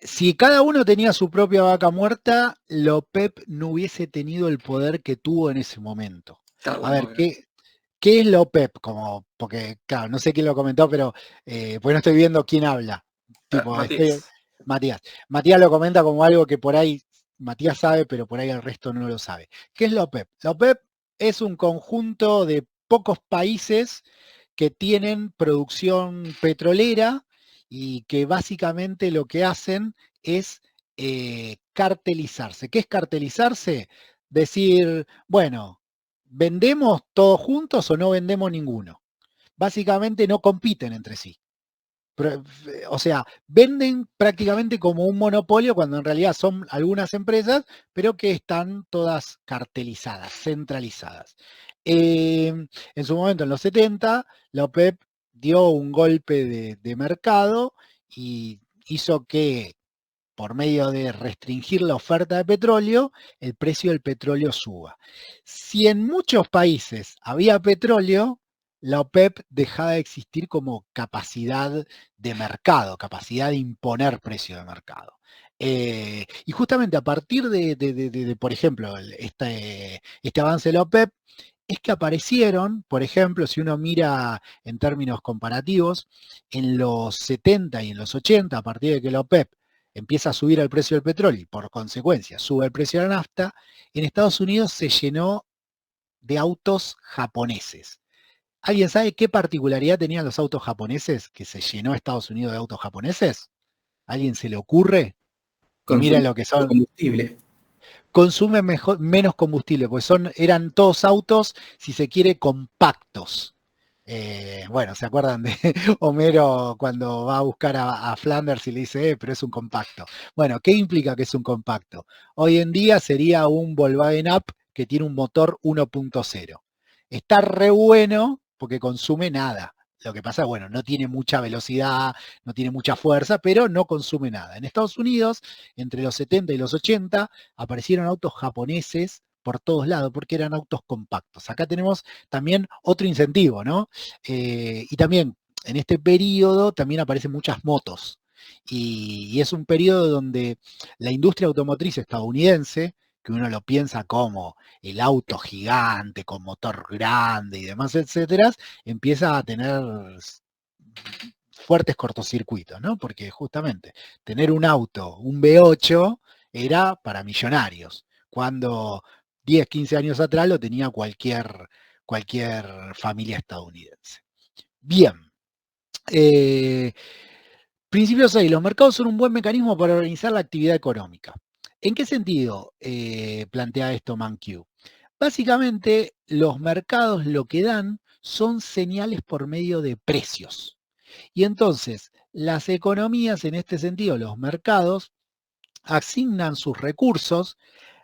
Si cada uno tenía su propia vaca muerta, la OPEP no hubiese tenido el poder que tuvo en ese momento. Claro, a ver, ¿qué es la OPEP? Como, porque, claro, no sé quién lo comentó, pero pues no estoy viendo quién habla. Tipo, Matías. Matías lo comenta como algo que por ahí Matías sabe, pero por ahí el resto no lo sabe. ¿Qué es la OPEP? La OPEP es un conjunto de pocos países que tienen producción petrolera y que básicamente lo que hacen es cartelizarse. ¿Qué es cartelizarse? Decir, bueno, ¿vendemos todos juntos o no vendemos ninguno? básicamente no compiten entre sí. O sea, venden prácticamente como un monopolio cuando en realidad son algunas empresas, pero que están todas cartelizadas, centralizadas. En su momento, en los 70, la OPEP dio un golpe de mercado y hizo que, por medio de restringir la oferta de petróleo, el precio del petróleo suba. Si en muchos países había petróleo, la OPEP dejaba de existir como capacidad de mercado, capacidad de imponer precio de mercado. Y justamente a partir de por ejemplo, este avance de la OPEP, es que aparecieron, por ejemplo, si uno mira en términos comparativos, en los 70 y en los 80, a partir de que la OPEP empieza a subir el precio del petróleo y por consecuencia sube el precio de la nafta, en Estados Unidos se llenó de autos japoneses. ¿Alguien sabe qué particularidad tenían los autos japoneses que se llenó Estados Unidos de autos japoneses? ¿Alguien se le ocurre? Miren lo que son. Combustible. Consumen menos combustible, pues eran todos autos, si se quiere, compactos. Bueno, ¿se acuerdan de Homero cuando va a buscar a Flanders y le dice, pero es un compacto? Bueno, ¿qué implica que es un compacto? Hoy en día sería un Volkswagen Up que tiene un motor 1.0. Está re bueno porque consume nada. Lo que pasa, bueno, no tiene mucha velocidad, no tiene mucha fuerza, pero no consume nada. En Estados Unidos, entre los 70 y los 80, aparecieron autos japoneses por todos lados, porque eran autos compactos. Acá tenemos también otro incentivo, ¿no? Y también, en este periodo, también aparecen muchas motos. Y es un periodo donde la industria automotriz estadounidense, que uno lo piensa como el auto gigante, con motor grande y demás, etcétera, empieza a tener fuertes cortocircuitos, ¿no? Porque justamente tener un auto, un V8, era para millonarios, cuando 10, 15 años atrás lo tenía cualquier familia estadounidense. Bien. Principio 6. Los mercados son un buen mecanismo para organizar la actividad económica. ¿En qué sentido plantea esto Mankiw? Básicamente, los mercados lo que dan son señales por medio de precios. Y entonces, las economías, en este sentido, los mercados, asignan sus recursos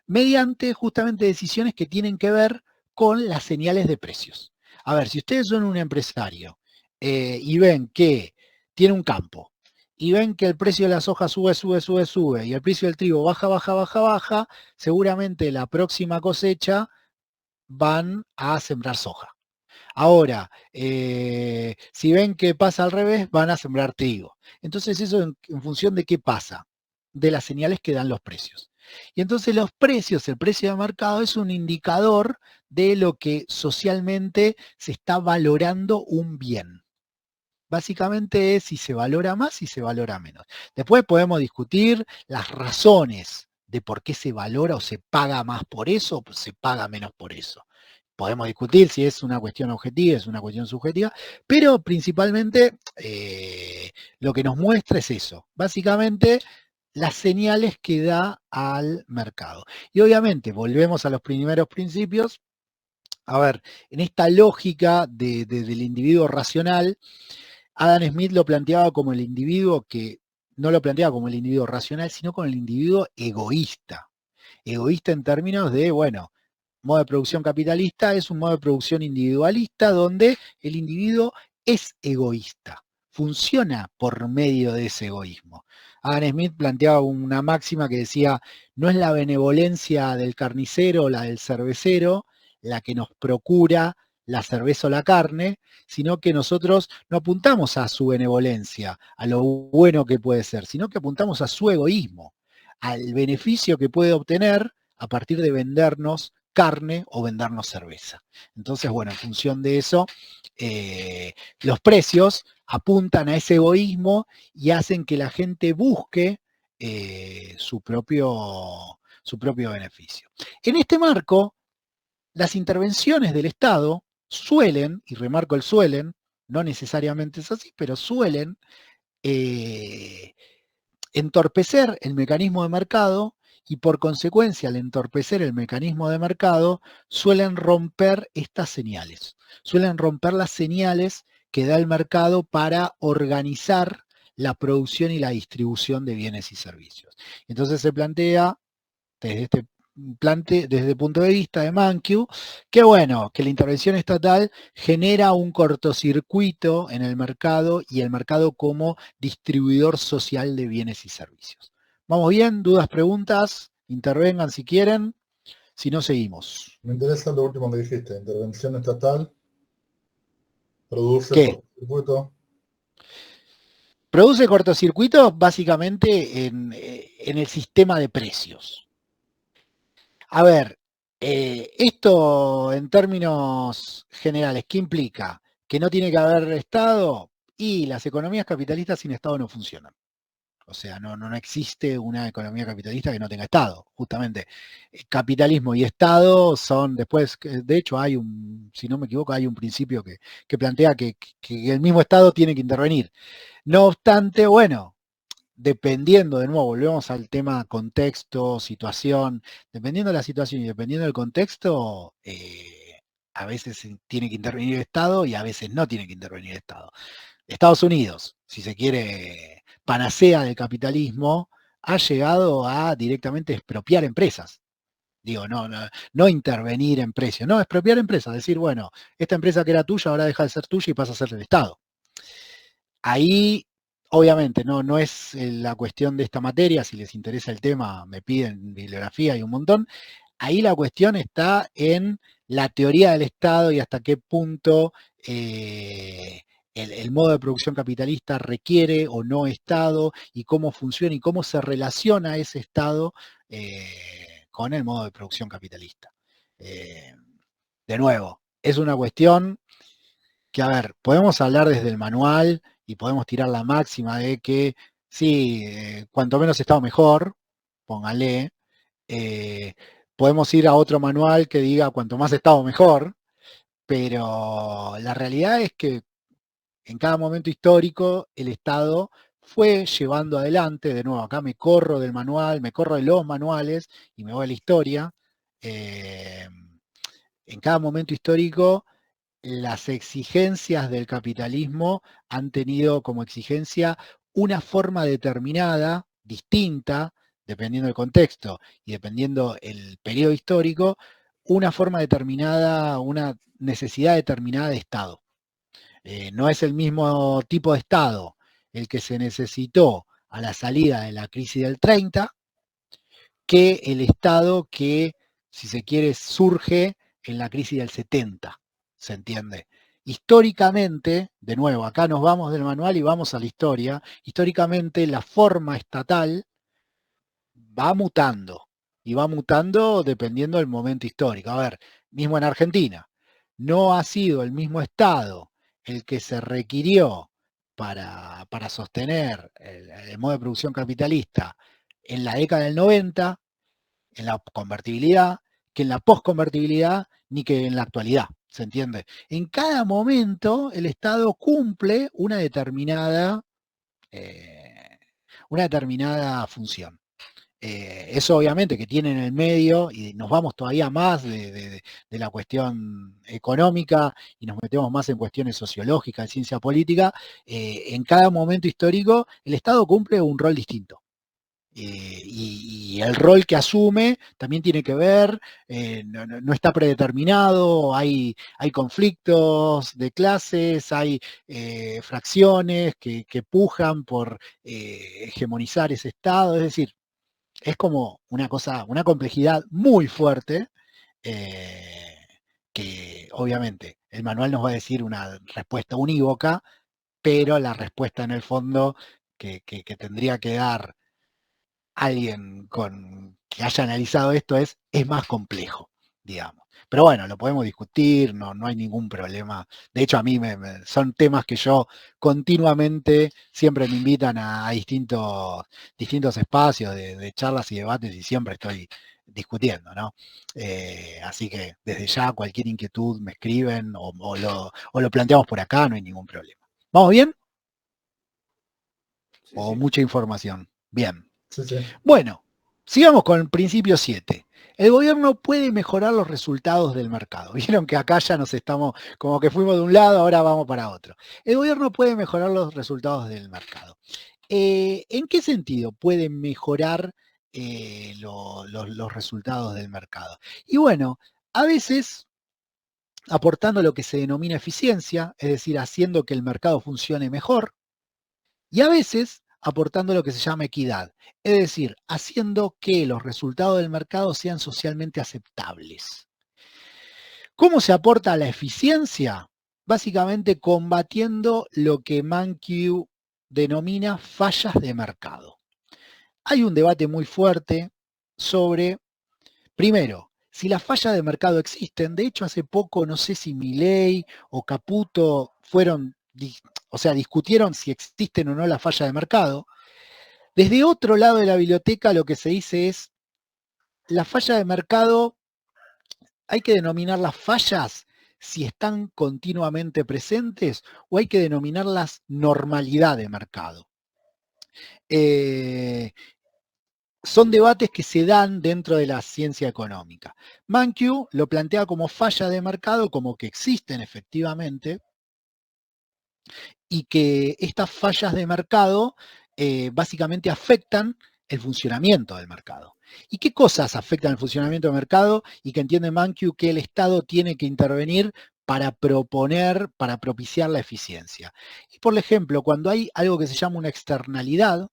mediante justamente decisiones que tienen que ver con las señales de precios. A ver, si ustedes son un empresario y ven que tiene un campo, y ven que el precio de la soja sube, y el precio del trigo baja, seguramente la próxima cosecha van a sembrar soja. Ahora, si ven que pasa al revés, van a sembrar trigo. Entonces, eso en función de qué pasa, de las señales que dan los precios. Y entonces los precios, el precio de mercado es un indicador de lo que socialmente se está valorando un bien. Básicamente es si se valora más, si se valora menos. Después podemos discutir las razones de por qué se valora o se paga más por eso o se paga menos por eso. Podemos discutir si es una cuestión objetiva, es una cuestión subjetiva, pero principalmente lo que nos muestra es eso. Básicamente las señales que da al mercado. Y obviamente volvemos a los primeros principios. A ver, en esta lógica del individuo racional, Adam Smith lo planteaba como el individuo que no lo planteaba como el individuo racional, sino como el individuo egoísta. Egoísta en términos de, bueno, modo de producción capitalista es un modo de producción individualista donde el individuo es egoísta, funciona por medio de ese egoísmo. Adam Smith planteaba una máxima que decía, no es la benevolencia del carnicero o la del cervecero la que nos procura la cerveza o la carne, sino que nosotros no apuntamos a su benevolencia, a lo bueno que puede ser, sino que apuntamos a su egoísmo, al beneficio que puede obtener a partir de vendernos carne o vendernos cerveza. Entonces, bueno, en función de eso, los precios apuntan a ese egoísmo y hacen que la gente busque su propio beneficio. En este marco, las intervenciones del Estado suelen, y remarco el suelen, no necesariamente es así, pero suelen entorpecer el mecanismo de mercado y por consecuencia al entorpecer el mecanismo de mercado suelen romper estas señales, suelen romper las señales que da el mercado para organizar la producción y la distribución de bienes y servicios. Entonces se plantea desde el punto de vista de Mankiw, que bueno, que la intervención estatal genera un cortocircuito en el mercado y el mercado como distribuidor social de bienes y servicios. ¿Vamos bien? ¿Dudas, preguntas? Intervengan si quieren, si no seguimos. Me interesa lo último que dijiste, intervención estatal, produce cortocircuito. Produce cortocircuitos básicamente en el sistema de precios. A ver, esto en términos generales, ¿qué implica? ¿Que no tiene que haber Estado? Y las economías capitalistas sin Estado no funcionan. O sea, no existe una economía capitalista que no tenga Estado. Justamente, capitalismo y Estado son después, de hecho hay si no me equivoco, hay un principio que plantea que el mismo Estado tiene que intervenir. No obstante, bueno, dependiendo, de nuevo, volvemos al tema contexto, situación, dependiendo de la situación y dependiendo del contexto, a veces tiene que intervenir el Estado y a veces no tiene que intervenir el Estado. Estados Unidos, si se quiere, panacea del capitalismo, ha llegado a directamente expropiar empresas. Digo, no intervenir en precios, no, expropiar empresas, decir, bueno, esta empresa que era tuya ahora deja de ser tuya y pasa a ser del Estado. Ahí, obviamente, no es la cuestión de esta materia, si les interesa el tema, me piden bibliografía y un montón. Ahí la cuestión está en la teoría del Estado y hasta qué punto el modo de producción capitalista requiere o no Estado y cómo funciona y cómo se relaciona ese Estado con el modo de producción capitalista. De nuevo, es una cuestión que, a ver, podemos hablar desde el manual y podemos tirar la máxima de que sí, cuanto menos Estado mejor, póngale. Podemos ir a otro manual que diga cuanto más Estado mejor, pero la realidad es que en cada momento histórico el Estado fue llevando adelante, de nuevo, acá me corro del manual, me corro de los manuales y me voy a la historia. En cada momento histórico las exigencias del capitalismo han tenido como exigencia una forma determinada, distinta, dependiendo del contexto y dependiendo el periodo histórico, una forma determinada, una necesidad determinada de Estado. No es el mismo tipo de Estado el que se necesitó a la salida de la crisis del 30 que el Estado que, si se quiere, surge en la crisis del 70. ¿Se entiende? Históricamente, de nuevo, acá nos vamos del manual y vamos a la historia, históricamente la forma estatal va mutando, y va mutando dependiendo del momento histórico. A ver, mismo en Argentina, no ha sido el mismo Estado el que se requirió para sostener el modo de producción capitalista en la década del 90, en la convertibilidad, que en la posconvertibilidad, ni que en la actualidad, ¿se entiende? En cada momento el Estado cumple una determinada función. Eso obviamente que tiene en el medio, y nos vamos todavía más de la cuestión económica y nos metemos más en cuestiones sociológicas, de ciencia política, en cada momento histórico el Estado cumple un rol distinto. Y el rol que asume también tiene que ver, no está predeterminado, hay conflictos de clases, hay fracciones que pujan por hegemonizar ese Estado, es decir, es como una complejidad muy fuerte, que obviamente el manual nos va a decir una respuesta unívoca, pero la respuesta en el fondo que tendría que dar alguien que haya analizado esto es más complejo, digamos. Pero bueno, lo podemos discutir, no hay ningún problema. De hecho, a mí son temas que yo continuamente, siempre me invitan a distintos espacios de charlas y debates y siempre estoy discutiendo, ¿no? Así que desde ya cualquier inquietud me escriben o lo planteamos por acá, no hay ningún problema. ¿Vamos bien? Sí, ¿O sí. mucha información? Bien. Sí, sí. Bueno, sigamos con el principio 7. El gobierno puede mejorar los resultados del mercado. Vieron que acá ya nos estamos, como que fuimos de un lado, ahora vamos para otro. El gobierno puede mejorar los resultados del mercado. ¿En qué sentido puede mejorar los resultados del mercado? Y bueno, a veces aportando lo que se denomina eficiencia, es decir, haciendo que el mercado funcione mejor, y a veces aportando lo que se llama equidad, es decir, haciendo que los resultados del mercado sean socialmente aceptables. ¿Cómo se aporta a la eficiencia? Básicamente combatiendo lo que Mankiw denomina fallas de mercado. Hay un debate muy fuerte sobre, primero, si las fallas de mercado existen. De hecho, hace poco, no sé si Milei o Caputo discutieron si existen o no las fallas de mercado. Desde otro lado de la biblioteca lo que se dice es, la falla de mercado, hay que denominar las fallas si están continuamente presentes o hay que denominarlas normalidad de mercado. Son debates que se dan dentro de la ciencia económica. Mankiw lo plantea como falla de mercado, como que existen efectivamente, y que estas fallas de mercado básicamente afectan el funcionamiento del mercado. ¿Y qué cosas afectan el funcionamiento del mercado? Y que entiende Mankiw que el Estado tiene que intervenir para propiciar la eficiencia. Y por ejemplo, cuando hay algo que se llama una externalidad,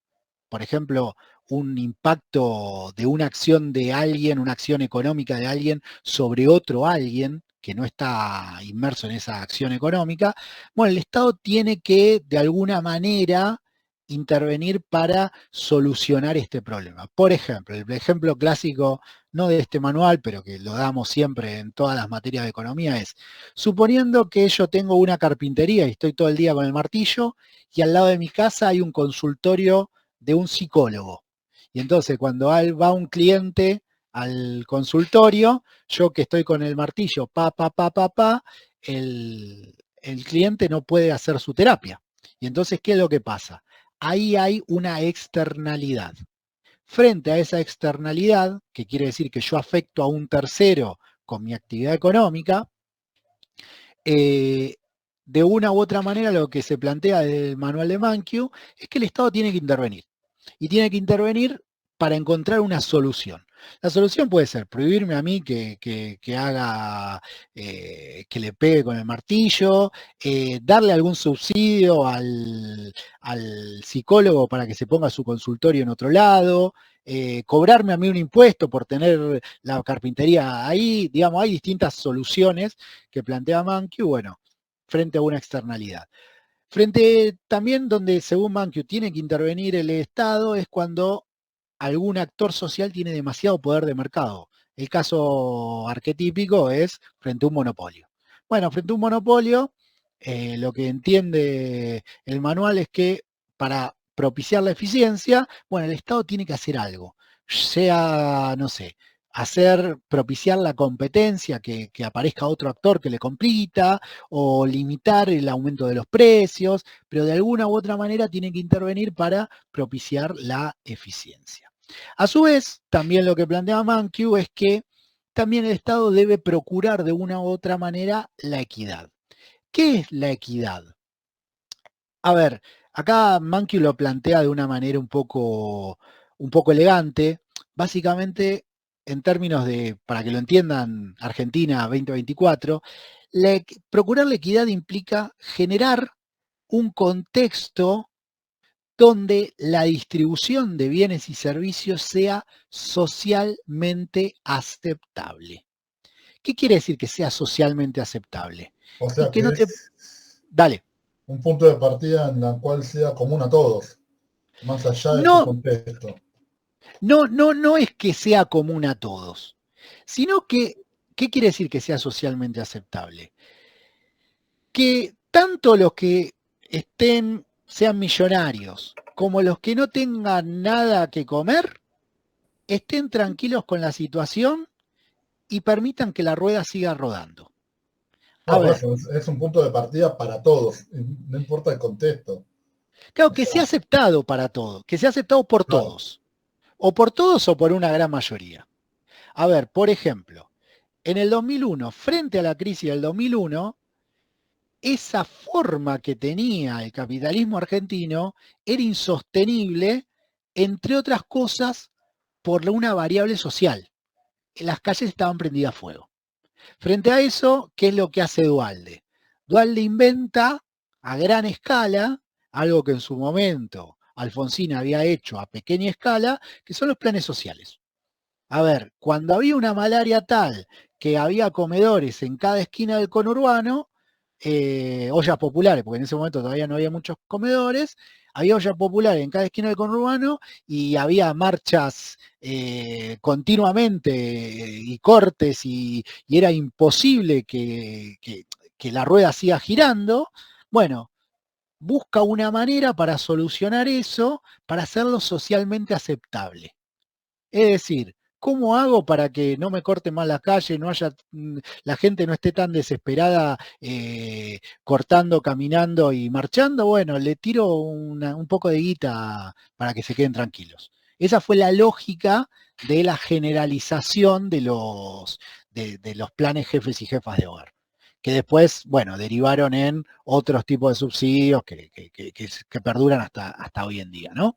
por ejemplo, un impacto de una acción de alguien, una acción económica de alguien sobre otro alguien que no está inmerso en esa acción económica, bueno, el Estado tiene que de alguna manera intervenir para solucionar este problema. Por ejemplo, el ejemplo clásico, no de este manual, pero que lo damos siempre en todas las materias de economía, es, suponiendo que yo tengo una carpintería y estoy todo el día con el martillo, y al lado de mi casa hay un consultorio de un psicólogo. Y entonces cuando va un cliente al consultorio, yo que estoy con el martillo, el cliente no puede hacer su terapia. Y entonces, ¿qué es lo que pasa? Ahí hay una externalidad. Frente a esa externalidad, que quiere decir que yo afecto a un tercero con mi actividad económica, de una u otra manera lo que se plantea desde el manual de Mankiw es que el Estado tiene que intervenir. Y tiene que intervenir para encontrar una solución. La solución puede ser prohibirme a mí que haga, que le pegue con el martillo, darle algún subsidio al psicólogo para que se ponga su consultorio en otro lado, cobrarme a mí un impuesto por tener la carpintería ahí. Digamos, hay distintas soluciones que plantea Mankiw, bueno, frente a una externalidad. Frente también donde, según Mankiw, tiene que intervenir el Estado es cuando algún actor social tiene demasiado poder de mercado. El caso arquetípico es frente a un monopolio. Bueno, frente a un monopolio, lo que entiende el manual es que para propiciar la eficiencia, bueno, el Estado tiene que hacer algo. Sea, no sé, propiciar la competencia, que aparezca otro actor que le compita, o limitar el aumento de los precios, pero de alguna u otra manera tiene que intervenir para propiciar la eficiencia. A su vez, también lo que plantea Mankiw es que también el Estado debe procurar de una u otra manera la equidad. ¿Qué es la equidad? A ver, acá Mankiw lo plantea de una manera un poco elegante, básicamente en términos de, para que lo entiendan, Argentina 2024, procurar la equidad implica generar un contexto donde la distribución de bienes y servicios sea socialmente aceptable. ¿Qué quiere decir que sea socialmente aceptable? O sea, que no te... Dale. Un punto de partida en la cual sea común a todos, más allá de su contexto. No es que sea común a todos, sino que, ¿qué quiere decir que sea socialmente aceptable? Que tanto los que sean millonarios, como los que no tengan nada que comer, estén tranquilos con la situación y permitan que la rueda siga rodando. Es un punto de partida para todos, no importa el contexto. Claro, que sea aceptado para todos, que sea aceptado por todos. O por todos o por una gran mayoría. A ver, por ejemplo, en el 2001, frente a la crisis del 2001, esa forma que tenía el capitalismo argentino era insostenible, entre otras cosas, por una variable social. Las calles estaban prendidas a fuego. Frente a eso, ¿qué es lo que hace Duhalde? Duhalde inventa a gran escala algo que en su momento Alfonsín había hecho a pequeña escala, que son los planes sociales. A ver, cuando había una malaria tal que había comedores en cada esquina del conurbano, ollas populares, porque en ese momento todavía no había muchos comedores, había ollas populares en cada esquina del conurbano y había marchas continuamente y cortes y era imposible que la rueda siga girando. Bueno, busca una manera para solucionar eso, para hacerlo socialmente aceptable. Es decir, ¿cómo hago para que no me corte más la calle, no haya, la gente no esté tan desesperada cortando, caminando y marchando? Bueno, le tiro un poco de guita para que se queden tranquilos. Esa fue la lógica de la generalización de los planes jefes y jefas de hogar, que después, bueno, derivaron en otros tipos de subsidios que perduran hasta hoy en día, ¿no?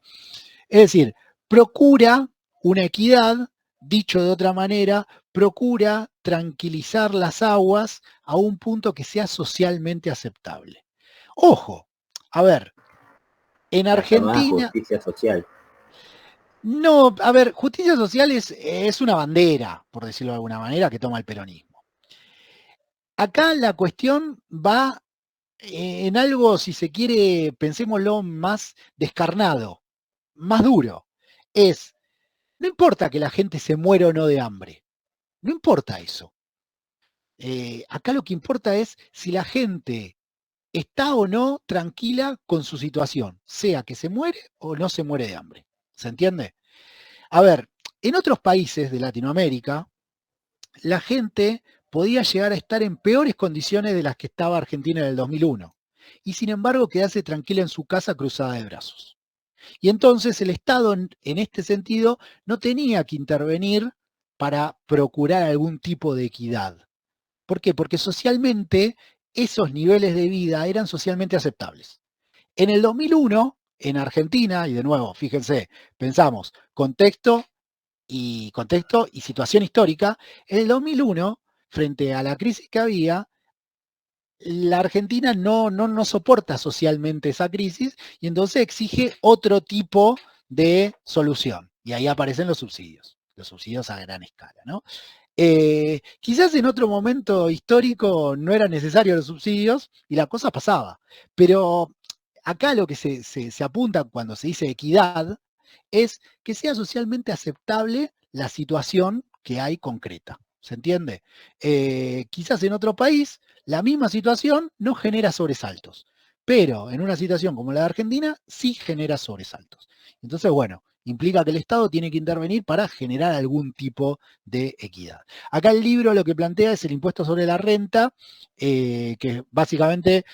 Es decir, procura una equidad, dicho de otra manera, procura tranquilizar las aguas a un punto que sea socialmente aceptable. Ojo, a ver, en Argentina... Justicia social. No, a ver, justicia social es una bandera, por decirlo de alguna manera, que toma el peronismo. Acá la cuestión va en algo, si se quiere, pensémoslo más descarnado, más duro. No importa que la gente se muera o no de hambre, no importa eso. Acá lo que importa es si la gente está o no tranquila con su situación, sea que se muere o no se muere de hambre. ¿Se entiende? A ver, en otros países de Latinoamérica, la gente podía llegar a estar en peores condiciones de las que estaba Argentina en el 2001, y sin embargo quedarse tranquila en su casa cruzada de brazos. Y entonces el Estado, en este sentido, no tenía que intervenir para procurar algún tipo de equidad. ¿Por qué? Porque socialmente esos niveles de vida eran socialmente aceptables. En el 2001, en Argentina, y de nuevo, fíjense, pensamos, contexto y situación histórica, en el 2001, frente a la crisis que había, la Argentina no soporta socialmente esa crisis y entonces exige otro tipo de solución. Y ahí aparecen los subsidios a gran escala, ¿no? Quizás en otro momento histórico no eran necesarios los subsidios y la cosa pasaba, pero acá lo que se apunta cuando se dice equidad es que sea socialmente aceptable la situación que hay concreta. ¿Se entiende? Quizás en otro país la misma situación no genera sobresaltos, pero en una situación como la de Argentina sí genera sobresaltos. Entonces, bueno, implica que el Estado tiene que intervenir para generar algún tipo de equidad. Acá el libro lo que plantea es el impuesto sobre la renta, que básicamente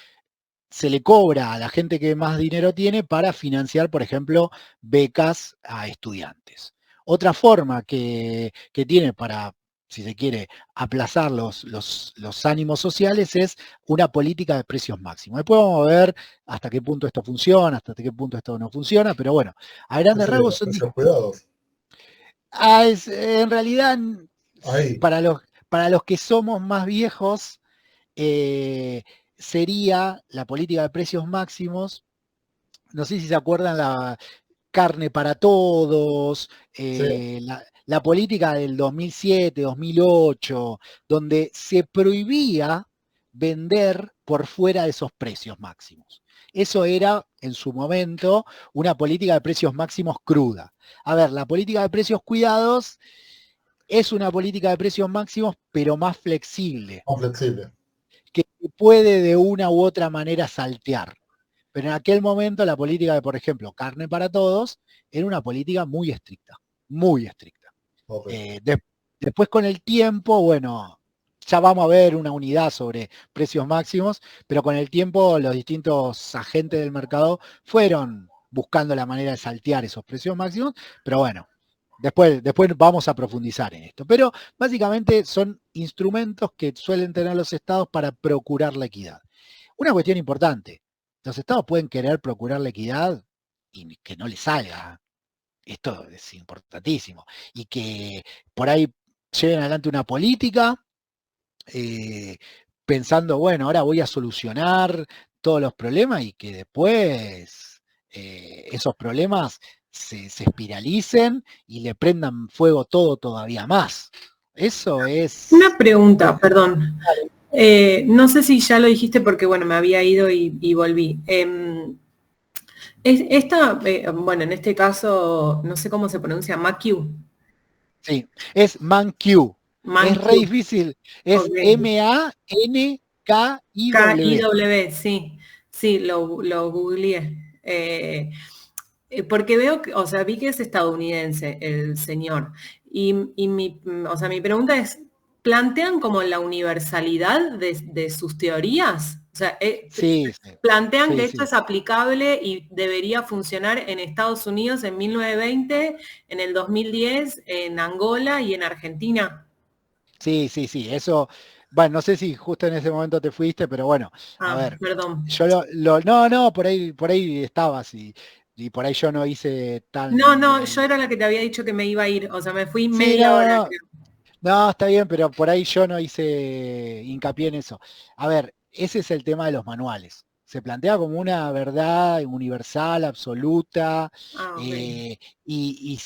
se le cobra a la gente que más dinero tiene para financiar, por ejemplo, becas a estudiantes. Otra forma que tiene para, si se quiere, aplazar los ánimos sociales es una política de precios máximos. Después vamos a ver hasta qué punto esto funciona, hasta qué punto esto no funciona, pero bueno, a grandes rasgos son... Cuidados. En realidad, para los que somos más viejos, sería la política de precios máximos. No sé si se acuerdan la carne para todos, sí. La política del 2007, 2008, donde se prohibía vender por fuera de esos precios máximos. Eso era, en su momento, una política de precios máximos cruda. A ver, la política de precios cuidados es una política de precios máximos, pero más flexible. Más flexible. Que puede de una u otra manera saltear. Pero en aquel momento la política de, por ejemplo, carne para todos, era una política muy estricta, muy estricta. Okay. Después con el tiempo, bueno, ya vamos a ver una unidad sobre precios máximos, pero con el tiempo los distintos agentes del mercado fueron buscando la manera de saltear esos precios máximos, pero bueno, Después vamos a profundizar en esto. Pero básicamente son instrumentos que suelen tener los estados para procurar la equidad. Una cuestión importante, los estados pueden querer procurar la equidad y que no les salga. Esto es importantísimo. Y que por ahí lleven adelante una política pensando, bueno, ahora voy a solucionar todos los problemas y que después esos problemas se espiralicen y le prendan fuego todo todavía más. Eso es... Una pregunta, perdón. No sé si ya lo dijiste porque, bueno, me había ido y volví. Bueno, en este caso, no sé cómo se pronuncia, MANQ. Sí, es MANQ. Es re difícil. Es okay. MANKIW. KIW, sí, lo googleé. Porque veo, o sea, vi que es estadounidense el señor. Y mi pregunta es, ¿plantean como la universalidad de sus teorías? O sea, plantean que esto es aplicable y debería funcionar en Estados Unidos en 1920, en el 2010, en Angola y en Argentina. Sí, eso, bueno, no sé si justo en ese momento te fuiste, pero bueno, a ver. Perdón. Yo no, por ahí estabas y por ahí yo no hice tan... No, yo era la que te había dicho que me iba a ir, o sea, me fui media hora. No, está bien, pero por ahí yo no hice hincapié en eso. A ver, ese es el tema de los manuales. Se plantea como una verdad universal, absoluta, okay. Y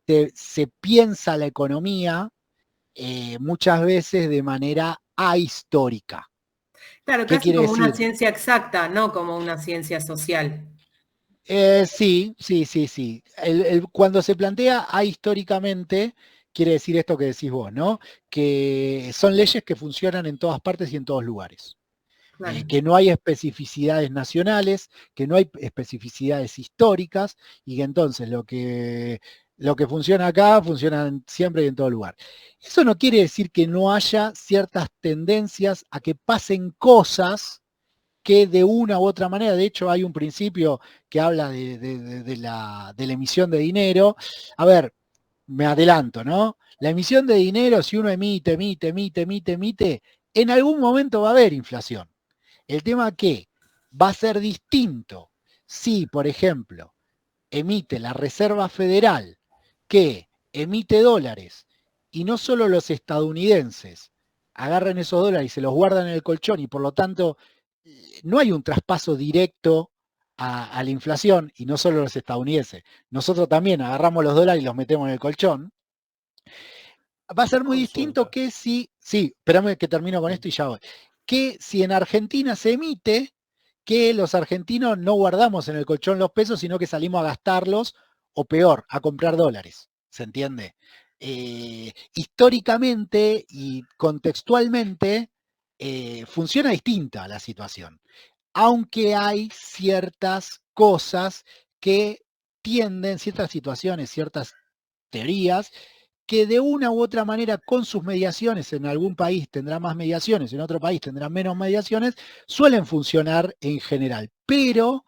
se piensa la economía muchas veces de manera ahistórica. Claro, casi como una ciencia exacta, no como una ciencia social. Sí. Cuando se plantea ahistóricamente, quiere decir esto que decís vos, ¿no? Que son leyes que funcionan en todas partes y en todos lugares. Claro. Que no hay especificidades nacionales, que no hay especificidades históricas, y que entonces lo que funciona acá, funciona siempre y en todo lugar. Eso no quiere decir que no haya ciertas tendencias a que pasen cosas que de una u otra manera, de hecho hay un principio que habla de la emisión de dinero. A ver, me adelanto, ¿no? La emisión de dinero, si uno emite, en algún momento va a haber inflación. El tema que va a ser distinto si, por ejemplo, emite la Reserva Federal, que emite dólares, y no solo los estadounidenses agarran esos dólares y se los guardan en el colchón, y por lo tanto no hay un traspaso directo a la inflación, y no solo los estadounidenses, nosotros también agarramos los dólares y los metemos en el colchón. Va a ser muy distinto que sí, espérame que termino con esto y ya voy, que si en Argentina se emite, que los argentinos no guardamos en el colchón los pesos, sino que salimos a gastarlos, o peor, a comprar dólares, ¿se entiende? Históricamente y contextualmente funciona distinta la situación, aunque hay ciertas cosas que tienden, ciertas situaciones, ciertas teorías, que de una u otra manera con sus mediaciones, en algún país tendrá más mediaciones, en otro país tendrá menos mediaciones, suelen funcionar en general. Pero,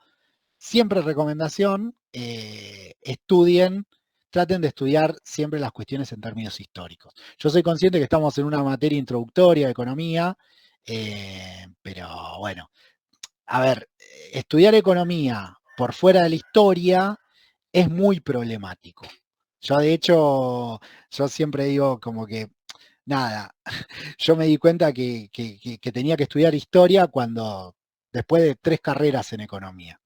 siempre recomendación, estudien, traten de estudiar siempre las cuestiones en términos históricos. Yo soy consciente que estamos en una materia introductoria de economía, pero bueno, a ver, estudiar economía por fuera de la historia es muy problemático. Yo de hecho, yo siempre digo como que, nada, yo me di cuenta que tenía que estudiar historia después de 3 carreras en economía.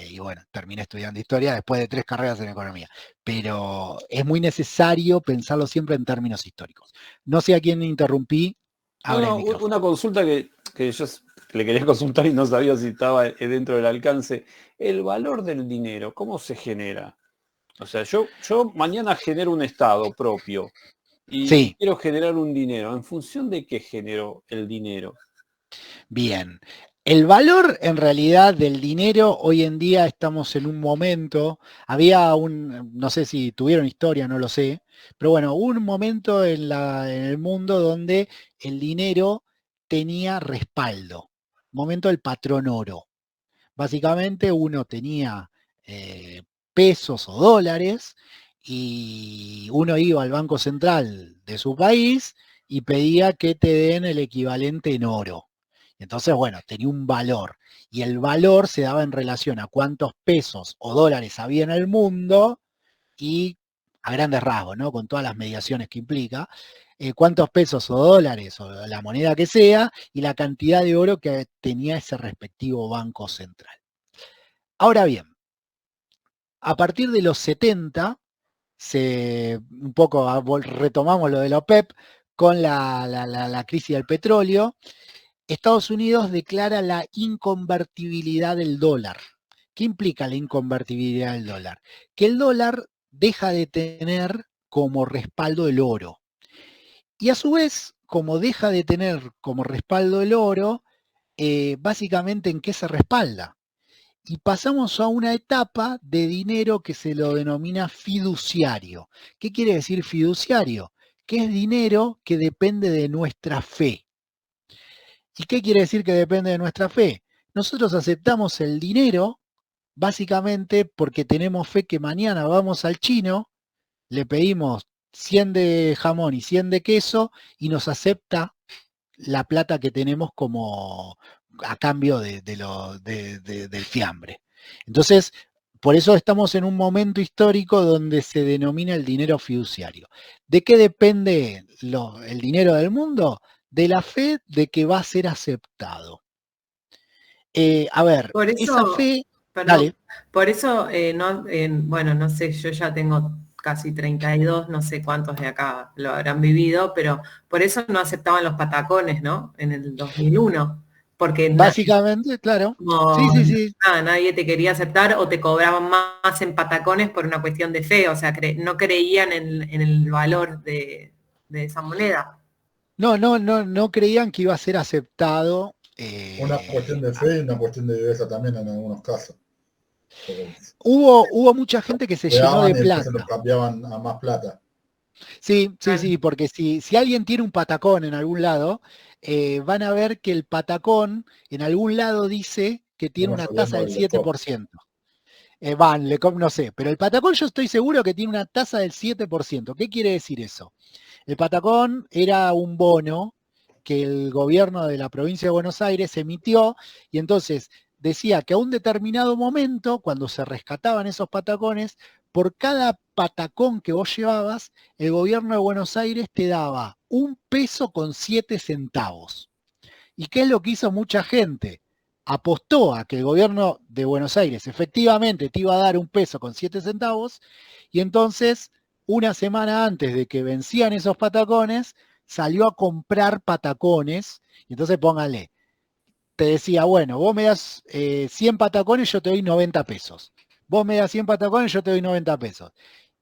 Y bueno, terminé estudiando historia después de 3 carreras en economía. Pero es muy necesario pensarlo siempre en términos históricos. No sé a quién interrumpí. Una consulta que yo le quería consultar y no sabía si estaba dentro del alcance. El valor del dinero, ¿cómo se genera? O sea, yo mañana genero un estado propio y quiero generar un dinero. ¿En función de qué genero el dinero? Bien. El valor en realidad del dinero, hoy en día estamos en un momento, no sé si tuvieron historia, no lo sé, pero bueno, hubo un momento en el mundo donde el dinero tenía respaldo, momento del patrón oro. Básicamente uno tenía pesos o dólares y uno iba al Banco Central de su país y pedía que te den el equivalente en oro. Entonces, bueno, tenía un valor. Y el valor se daba en relación a cuántos pesos o dólares había en el mundo y a grandes rasgos, ¿no? Con todas las mediaciones que implica, cuántos pesos o dólares o la moneda que sea y la cantidad de oro que tenía ese respectivo banco central. Ahora bien, a partir de los 70, un poco retomamos lo de la OPEP con la crisis del petróleo. Estados Unidos declara la inconvertibilidad del dólar. ¿Qué implica la inconvertibilidad del dólar? Que el dólar deja de tener como respaldo el oro. Y a su vez, como deja de tener como respaldo el oro, básicamente ¿en qué se respalda? Y pasamos a una etapa de dinero que se lo denomina fiduciario. ¿Qué quiere decir fiduciario? Que es dinero que depende de nuestra fe. ¿Y qué quiere decir que depende de nuestra fe? Nosotros aceptamos el dinero básicamente porque tenemos fe que mañana vamos al chino, le pedimos 100 de jamón y 100 de queso y nos acepta la plata que tenemos como a cambio del fiambre. Entonces, por eso estamos en un momento histórico donde se denomina el dinero fiduciario. ¿De qué depende el dinero del mundo? De la fe de que va a ser aceptado. A ver, por eso, esa fe... perdón, dale. Por eso, bueno, no sé, yo ya tengo casi 32, no sé cuántos de acá lo habrán vivido, pero por eso no aceptaban los patacones, ¿no? En el 2001. Porque básicamente, claro. Sí. Nadie te quería aceptar o te cobraban más en patacones por una cuestión de fe, o sea, no creían en el valor de esa moneda. No creían que iba a ser aceptado. Una cuestión de fe y una cuestión de viveza también en algunos casos. Hubo mucha gente que se llenó de plata. Se los cambiaban a más plata. Sí, porque si alguien tiene un patacón en algún lado, van a ver que el patacón en algún lado dice que tiene una tasa del 7%. No sé, pero el patacón yo estoy seguro que tiene una tasa del 7%. ¿Qué quiere decir eso? El patacón era un bono que el gobierno de la provincia de Buenos Aires emitió y entonces decía que a un determinado momento, cuando se rescataban esos patacones, por cada patacón que vos llevabas, el gobierno de Buenos Aires te daba 1 peso con 7 centavos. ¿Y qué es lo que hizo mucha gente? Apostó a que el gobierno de Buenos Aires efectivamente te iba a dar 1 peso con 7 centavos y entonces, una semana antes de que vencían esos patacones, salió a comprar patacones y entonces póngale, te decía, bueno, vos me das 100 patacones, yo te doy 90 pesos. Vos me das 100 patacones, yo te doy 90 pesos.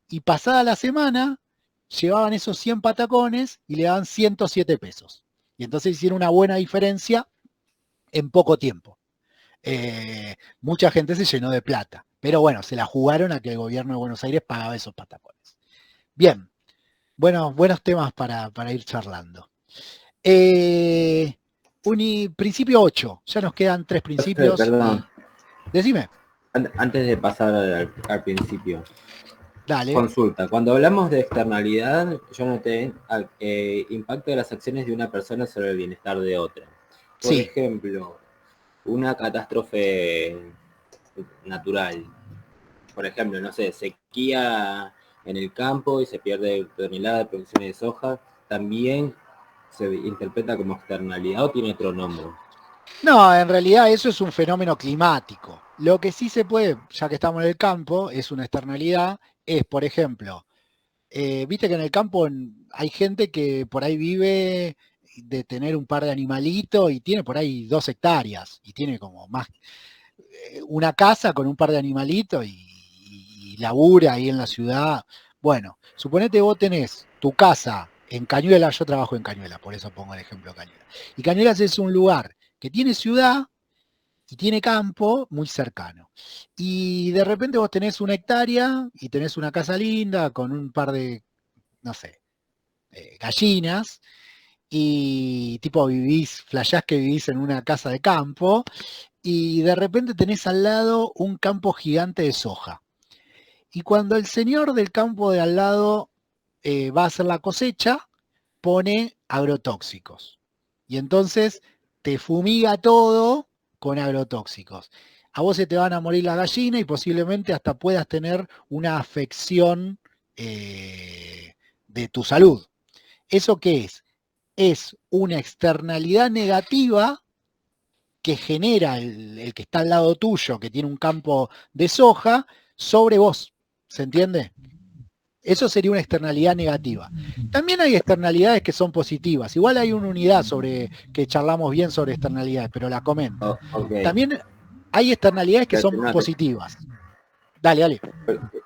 Y pasada la semana, llevaban esos 100 patacones y le daban 107 pesos. Y entonces hicieron una buena diferencia en poco tiempo. Mucha gente se llenó de plata. Pero bueno, se la jugaron a que el gobierno de Buenos Aires pagaba esos patacones. Bien, buenos temas para ir charlando. Principio 8, ya nos quedan 3 principios. Perdón. Decime. Antes de pasar al principio. Dale. Consulta. Cuando hablamos de externalidad, yo noté impacto de las acciones de una persona sobre el bienestar de otra. Por ejemplo, una catástrofe natural. Por ejemplo, no sé, sequía en el campo y se pierde tonelada de producción de soja. También se interpreta como externalidad o tiene otro nombre. No, en realidad eso es un fenómeno climático. Lo que sí se puede, ya que estamos en el campo, es una externalidad, es, por ejemplo, viste que en el campo hay gente que por ahí vive de tener un par de animalitos y tiene por ahí 2 hectáreas y tiene como más una casa con un par de animalitos y labura ahí en la ciudad. Bueno, suponete vos tenés tu casa en Cañuelas, yo trabajo en Cañuelas, por eso pongo el ejemplo de Cañuelas. Y Cañuelas es un lugar que tiene ciudad y tiene campo muy cercano. Y de repente vos tenés 1 hectárea y tenés una casa linda con un par de, no sé, gallinas y tipo flashás que vivís en una casa de campo y de repente tenés al lado un campo gigante de soja. Y cuando el señor del campo de al lado va a hacer la cosecha, pone agrotóxicos. Y entonces te fumiga todo con agrotóxicos. A vos se te van a morir la gallina y posiblemente hasta puedas tener una afección de tu salud. ¿Eso qué es? Es una externalidad negativa que genera el que está al lado tuyo, que tiene un campo de soja, sobre vos. ¿Se entiende? Eso sería una externalidad negativa. También hay externalidades que son positivas. Igual hay una unidad sobre que charlamos bien sobre externalidades, pero la comento. Okay. También hay externalidades que son positivas. Dale, dale.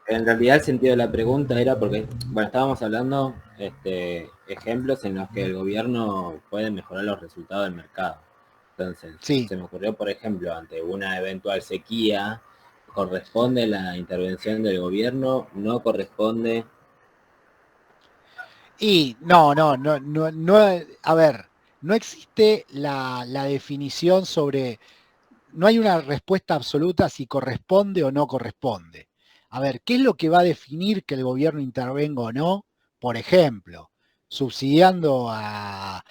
En realidad el sentido de la pregunta era porque, bueno, estábamos hablando ejemplos en los que el gobierno puede mejorar los resultados del mercado. Entonces, se me ocurrió, por ejemplo, ante una eventual sequía, ¿corresponde la intervención del gobierno? ¿No corresponde? Y no, a ver, no existe la definición sobre, no hay una respuesta absoluta si corresponde o no corresponde. A ver, ¿qué es lo que va a definir que el gobierno intervenga o no? Por ejemplo, subsidiando a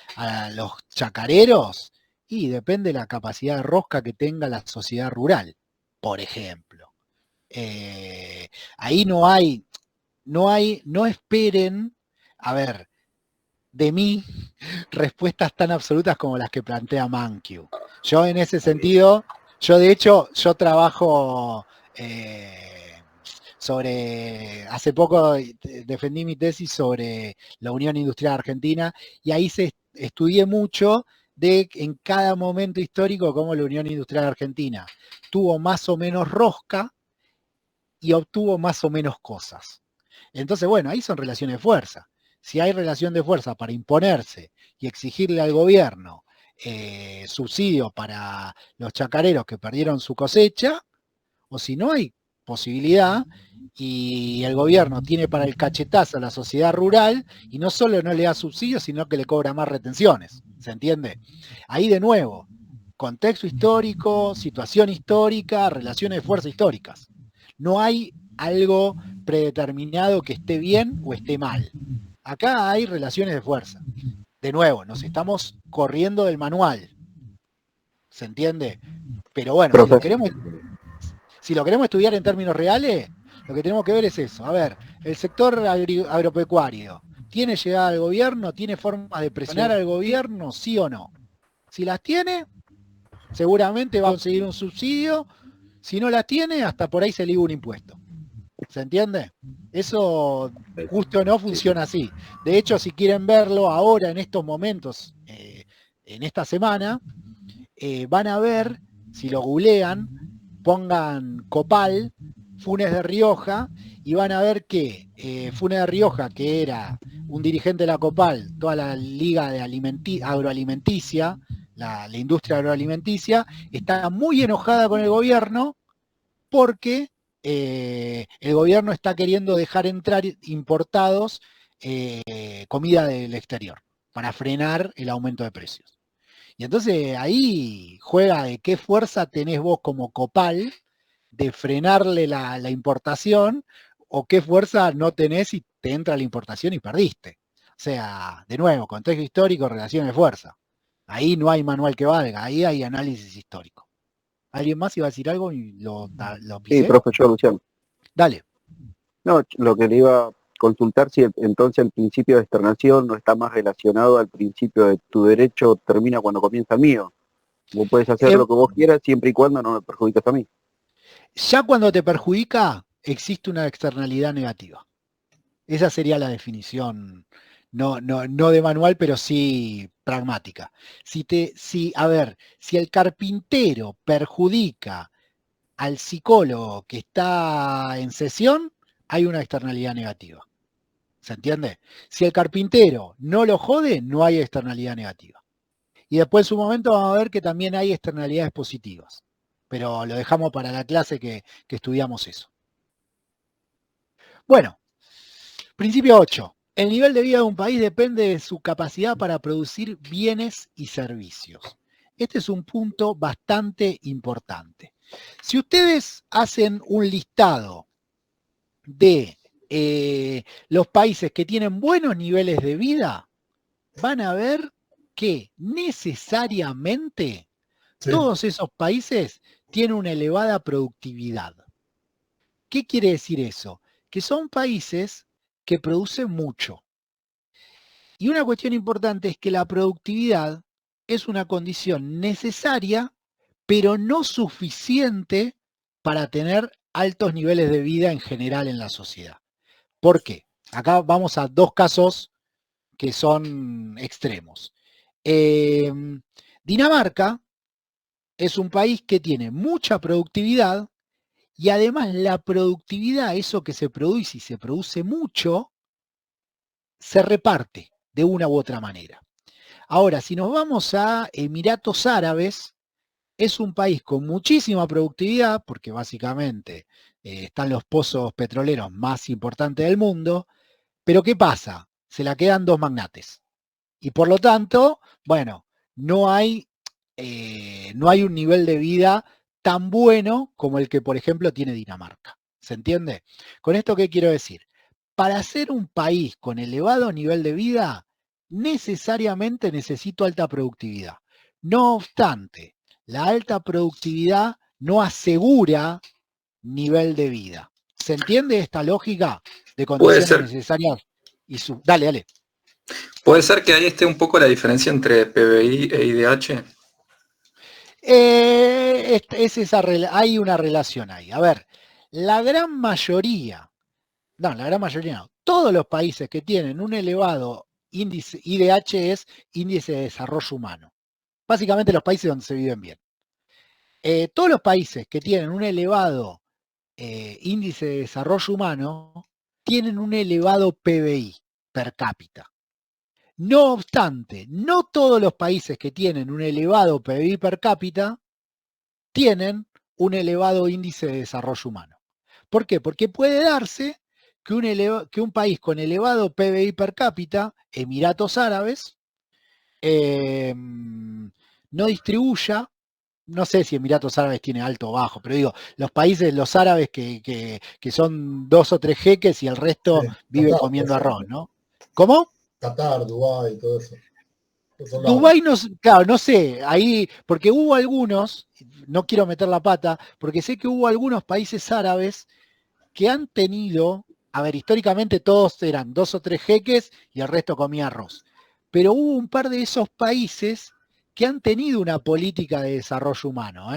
los chacareros, y depende de la capacidad de rosca que tenga la sociedad rural, por ejemplo. Ahí no esperen, a ver, de mí respuestas tan absolutas como las que plantea Mankiw. Yo en ese sentido, yo trabajo hace poco defendí mi tesis sobre la Unión Industrial Argentina y ahí estudié mucho de en cada momento histórico cómo la Unión Industrial Argentina tuvo más o menos rosca y obtuvo más o menos cosas. Entonces, bueno, ahí son relaciones de fuerza. Si hay relación de fuerza para imponerse y exigirle al gobierno subsidio para los chacareros que perdieron su cosecha, o si no hay posibilidad y el gobierno tiene para el cachetazo a la sociedad rural y no solo no le da subsidios, sino que le cobra más retenciones. ¿Se entiende? Ahí de nuevo, contexto histórico, situación histórica, relaciones de fuerza históricas. No hay algo predeterminado que esté bien o esté mal. Acá hay relaciones de fuerza. De nuevo, nos estamos corriendo del manual. ¿Se entiende? Pero bueno, si lo queremos estudiar en términos reales, lo que tenemos que ver es eso. A ver, el sector agropecuario, ¿tiene llegada al gobierno? ¿Tiene forma de presionar al gobierno? ¿Sí o no? Si las tiene, seguramente va a conseguir un subsidio. Si no las tiene, hasta por ahí se liga un impuesto. ¿Se entiende? Eso, justo o no, funciona así. De hecho, si quieren verlo ahora, en estos momentos, en esta semana, van a ver, si lo googlean, pongan Copal, Funes de Rioja, y van a ver que Funes de Rioja, que era un dirigente de la Copal, toda la liga de agroalimenticia, la industria agroalimenticia, está muy enojada con el gobierno porque el gobierno está queriendo dejar entrar importados comida del exterior para frenar el aumento de precios. Y entonces ahí juega de qué fuerza tenés vos como Copal de frenarle la importación o qué fuerza no tenés si te entra la importación y perdiste. O sea, de nuevo, contexto histórico, relaciones de fuerza. Ahí no hay manual que valga, ahí hay análisis histórico. ¿Alguien más iba a decir algo y lo pisé? Sí, profesor Luciano. Dale. No, lo que le iba a consultar si entonces el principio de externación no está más relacionado al principio de tu derecho termina cuando comienza el mío. Vos puedes hacer lo que vos quieras siempre y cuando no me perjudicas a mí. Ya cuando te perjudica, existe una externalidad negativa. Esa sería la definición, no de manual, pero sí pragmática. Si el carpintero perjudica al psicólogo que está en sesión, hay una externalidad negativa. ¿Se entiende? Si el carpintero no lo jode, no hay externalidad negativa. Y después en su momento vamos a ver que también hay externalidades positivas. Pero lo dejamos para la clase que estudiamos eso. Bueno, principio 8. El nivel de vida de un país depende de su capacidad para producir bienes y servicios. Este es un punto bastante importante. Si ustedes hacen un listado de los países que tienen buenos niveles de vida, van a ver que necesariamente todos esos países tienen una elevada productividad. ¿Qué quiere decir eso? Que son países que producen mucho. Y una cuestión importante es que la productividad es una condición necesaria, pero no suficiente para tener altos niveles de vida en general en la sociedad. ¿Por qué? Acá vamos a dos casos que son extremos. Dinamarca es un país que tiene mucha productividad y además la productividad, eso que se produce y se produce mucho, se reparte de una u otra manera. Ahora, si nos vamos a Emiratos Árabes, es un país con muchísima productividad, porque básicamente están los pozos petroleros más importantes del mundo, pero ¿qué pasa? Se la quedan dos magnates. Y por lo tanto, bueno, no hay un nivel de vida tan bueno como el que, por ejemplo, tiene Dinamarca. ¿Se entiende? ¿Con esto qué quiero decir? Para ser un país con elevado nivel de vida, necesariamente necesito alta productividad. No obstante, la alta productividad no asegura nivel de vida. ¿Se entiende esta lógica de condiciones necesarias? Dale. ¿Puede ser que ahí esté un poco la diferencia entre PBI e IDH? Hay una relación ahí. A ver, la gran mayoría no, todos los países que tienen un elevado índice, IDH es índice de desarrollo humano. Básicamente los países donde se viven bien. Todos los países que tienen un elevado índice de desarrollo humano tienen un elevado PBI per cápita. No obstante, no todos los países que tienen un elevado PBI per cápita tienen un elevado índice de desarrollo humano. ¿Por qué? Porque puede darse que un país con elevado PBI per cápita, Emiratos Árabes, no distribuya, no sé si Emiratos Árabes tiene alto o bajo, pero digo, los árabes que son 2 o 3 jeques y el resto vive comiendo arroz, ¿no? ¿Cómo? Qatar, Dubái, todo eso. Dubái, no sé, ahí, porque hubo algunos, no quiero meter la pata, porque sé que hubo algunos países árabes que han tenido, a ver, históricamente todos eran 2 o 3 jeques y el resto comía arroz, pero hubo un par de esos países que han tenido una política de desarrollo humano,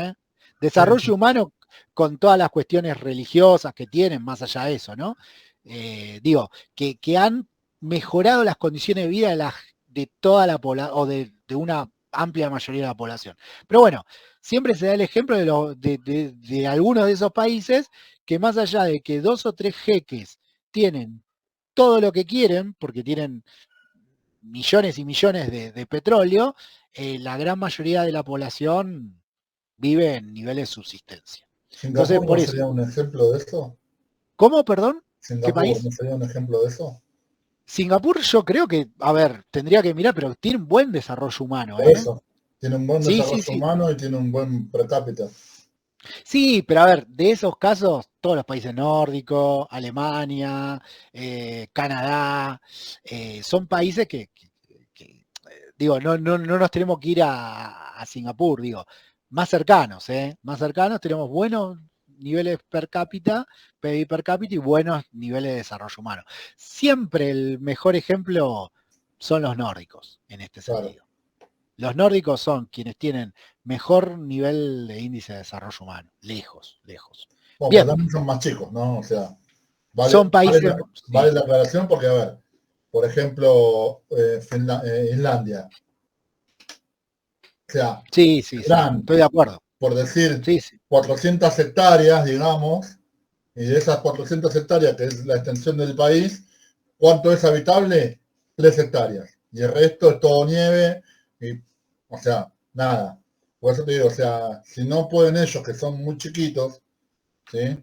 desarrollo humano con todas las cuestiones religiosas que tienen, más allá de eso, ¿no? Que han mejorado las condiciones de vida de toda la población, o de una amplia mayoría de la población. Pero bueno, siempre se da el ejemplo de algunos de esos países que más allá de que 2 o 3 jeques tienen todo lo que quieren, porque tienen millones y millones de petróleo, la gran mayoría de la población vive en niveles de subsistencia. Entonces, ¿Singapur no sería un ejemplo de esto? ¿Cómo, perdón? ¿Singapur ¿Qué país? ¿No sería un ejemplo de eso? Singapur yo creo que, a ver, tendría que mirar, pero tiene un buen desarrollo humano. Por eso, tiene un buen desarrollo humano y tiene un buen per cápita. Sí, pero a ver, de esos casos, todos los países nórdicos, Alemania, Canadá, son países que digo, no nos tenemos que ir a Singapur, digo, más cercanos, tenemos buenos niveles per cápita, PIB per cápita y buenos niveles de desarrollo humano. Siempre el mejor ejemplo son los nórdicos, en este sentido. Los nórdicos son quienes tienen mejor nivel de índice de desarrollo humano, lejos. Bueno, bien. También son más chicos, ¿no? O sea, son países... Vale la aclaración porque, a ver, por ejemplo, Islandia. O sea, sí, estoy de acuerdo. Por decir, 400 hectáreas, digamos, y de esas 400 hectáreas, que es la extensión del país, ¿cuánto es habitable? 3 hectáreas. Y el resto es todo nieve, y, o sea, nada. Por eso te digo, o sea, si no pueden ellos, que son muy chiquitos, ¿sí?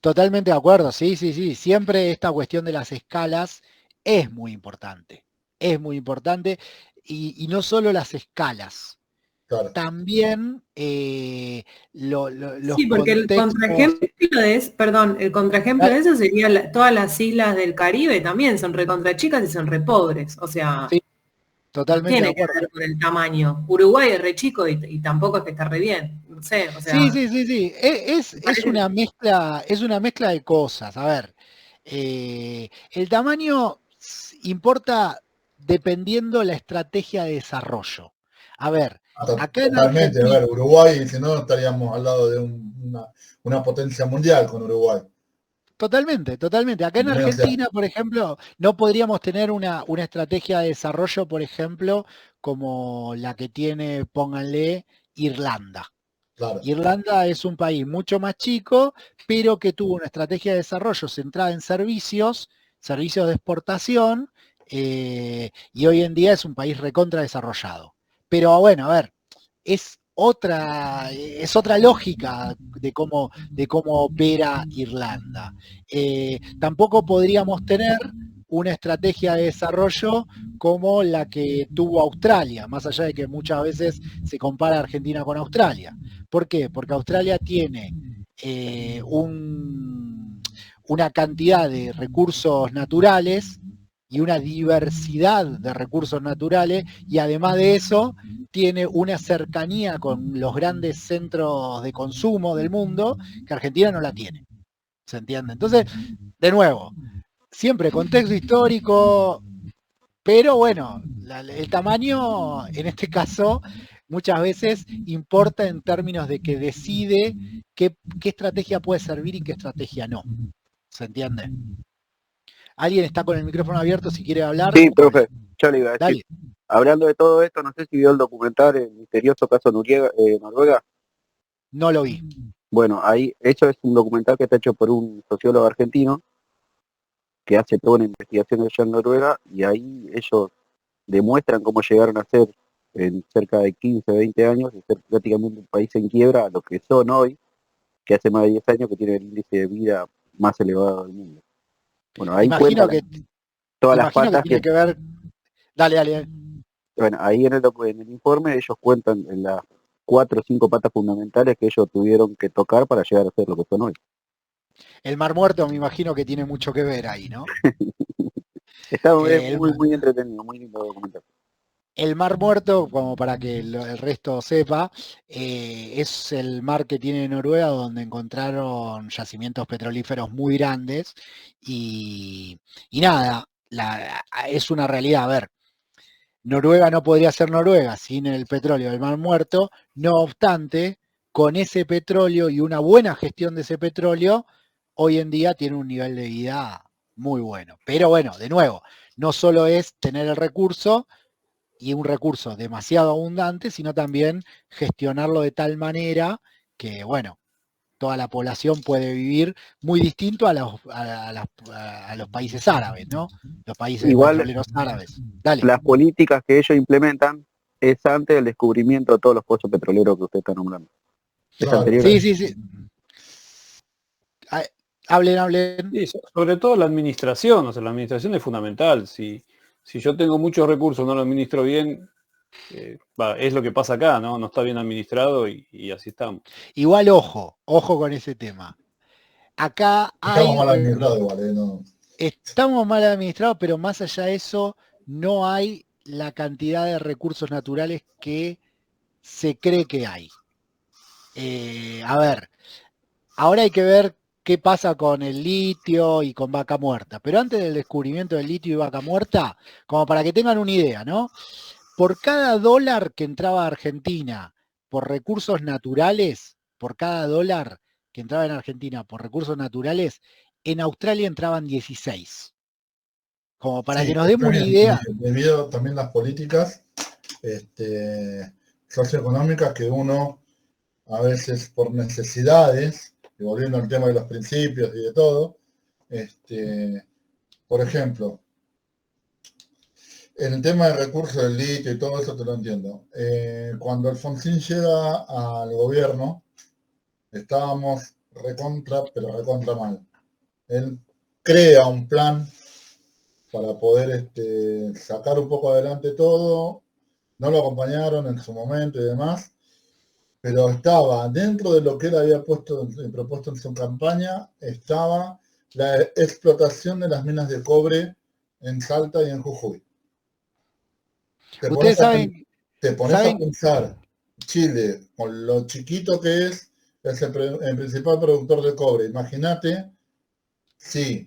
Totalmente de acuerdo, sí. Siempre esta cuestión de las escalas es muy importante. Y no solo las escalas, Claro. también los Sí, porque el contraejemplo de eso sería todas las islas del Caribe también son recontra chicas y son re pobres. O sea, sí, totalmente no de tiene que acuerdo. ver con el tamaño. Uruguay es re chico y tampoco es que está re bien. No sé, o sea. Sí. Es una mezcla de cosas. A ver, el tamaño importa dependiendo la estrategia de desarrollo. A ver, acá en Totalmente, Argentina, a ver, Uruguay, si no, estaríamos al lado de una potencia mundial con Uruguay. totalmente. Acá en Argentina, por ejemplo, no podríamos tener una estrategia de desarrollo, por ejemplo, como la que tiene, pónganle, Irlanda. Claro. Irlanda es un país mucho más chico, pero que tuvo una estrategia de desarrollo centrada en servicios de exportación, y hoy en día es un país recontra desarrollado. Pero bueno, a ver, es otra lógica de cómo opera Irlanda. Tampoco podríamos tener una estrategia de desarrollo como la que tuvo Australia, más allá de que muchas veces se compara Argentina con Australia. ¿Por qué? Porque Australia tiene una cantidad de recursos naturales y una diversidad de recursos naturales, y además de eso tiene una cercanía con los grandes centros de consumo del mundo que Argentina no la tiene. ¿Se entiende? Entonces, de nuevo, siempre contexto histórico, pero bueno, el tamaño en este caso muchas veces importa en términos de que decide qué estrategia puede servir y qué estrategia no. ¿Se entiende? ¿Alguien está con el micrófono abierto si quiere hablar? Sí, profe, yo le iba a decir. Dale. Hablando de todo esto, no sé si vio el documental El misterioso caso Noruega. No lo vi. Bueno, ahí, eso es un documental que está hecho por un sociólogo argentino que hace toda una investigación allá en Noruega, y ahí ellos demuestran cómo llegaron a ser en cerca de 15, 20 años, de ser prácticamente un país en quiebra a lo que son hoy, que hace más de 10 años que tiene el índice de vida más elevado del mundo. Bueno, ahí Imagino que todas las patas tiene que ver. Dale. Bueno, ahí en el informe ellos cuentan en las 4 o 5 patas fundamentales que ellos tuvieron que tocar para llegar a ser lo que son hoy. El Mar Muerto me imagino que tiene mucho que ver ahí, ¿no? Está muy entretenido, muy lindo documental. El Mar Muerto, como para que el resto sepa, es el mar que tiene Noruega, donde encontraron yacimientos petrolíferos muy grandes y nada, es una realidad. A ver, Noruega no podría ser Noruega sin el petróleo del Mar Muerto, no obstante, con ese petróleo y una buena gestión de ese petróleo, hoy en día tiene un nivel de vida muy bueno. Pero bueno, de nuevo, no solo es tener el recurso, y un recurso demasiado abundante, sino también gestionarlo de tal manera que, bueno, toda la población puede vivir muy distinto a los países árabes, ¿no? Los países petroleros árabes. Dale. Las políticas que ellos implementan es antes del descubrimiento de todos los pozos petroleros que usted está nombrando. Claro. Sí. Hablen. Sí, sobre todo la administración, o sea, la administración es fundamental. Si yo tengo muchos recursos, no lo administro bien, es lo que pasa acá, ¿no? No está bien administrado y así estamos. Igual ojo con ese tema. Acá estamos mal administrados igual, ¿no? Estamos mal administrados, pero más allá de eso, no hay la cantidad de recursos naturales que se cree que hay. A ver, ahora hay que ver qué pasa con el litio y con Vaca Muerta. Pero antes del descubrimiento del litio y Vaca Muerta, como para que tengan una idea, ¿no? Por cada dólar que entraba a Argentina por recursos naturales, por cada dólar que entraba en Argentina por recursos naturales, en Australia entraban 16. Como para que nos demos una idea. Debido también las políticas socioeconómicas que uno, a veces por necesidades, y volviendo al tema de los principios y de todo, por ejemplo, en el tema de recursos del litio y todo eso te lo entiendo. Cuando Alfonsín llega al gobierno, estábamos recontra mal. Él crea un plan para poder sacar un poco adelante todo, no lo acompañaron en su momento y demás, pero estaba dentro de lo que él había propuesto en su campaña, estaba la explotación de las minas de cobre en Salta y en Jujuy. Ustedes saben, te pones a pensar, Chile, con lo chiquito que es el principal productor de cobre. Imagínate si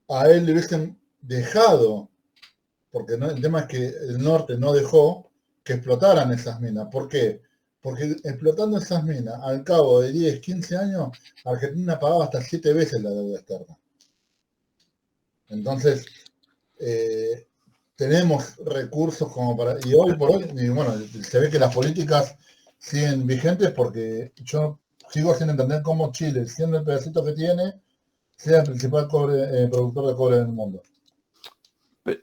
a él le hubiesen dejado, porque el tema es que el norte no dejó que explotaran esas minas. ¿Por qué? Porque explotando esas minas, al cabo de 10, 15 años, Argentina pagaba hasta 7 veces la deuda externa. Entonces, tenemos recursos como para... Y hoy por hoy, y bueno, se ve que las políticas siguen vigentes porque yo sigo sin entender cómo Chile, siendo el pedacito que tiene, sea el principal productor de cobre del mundo.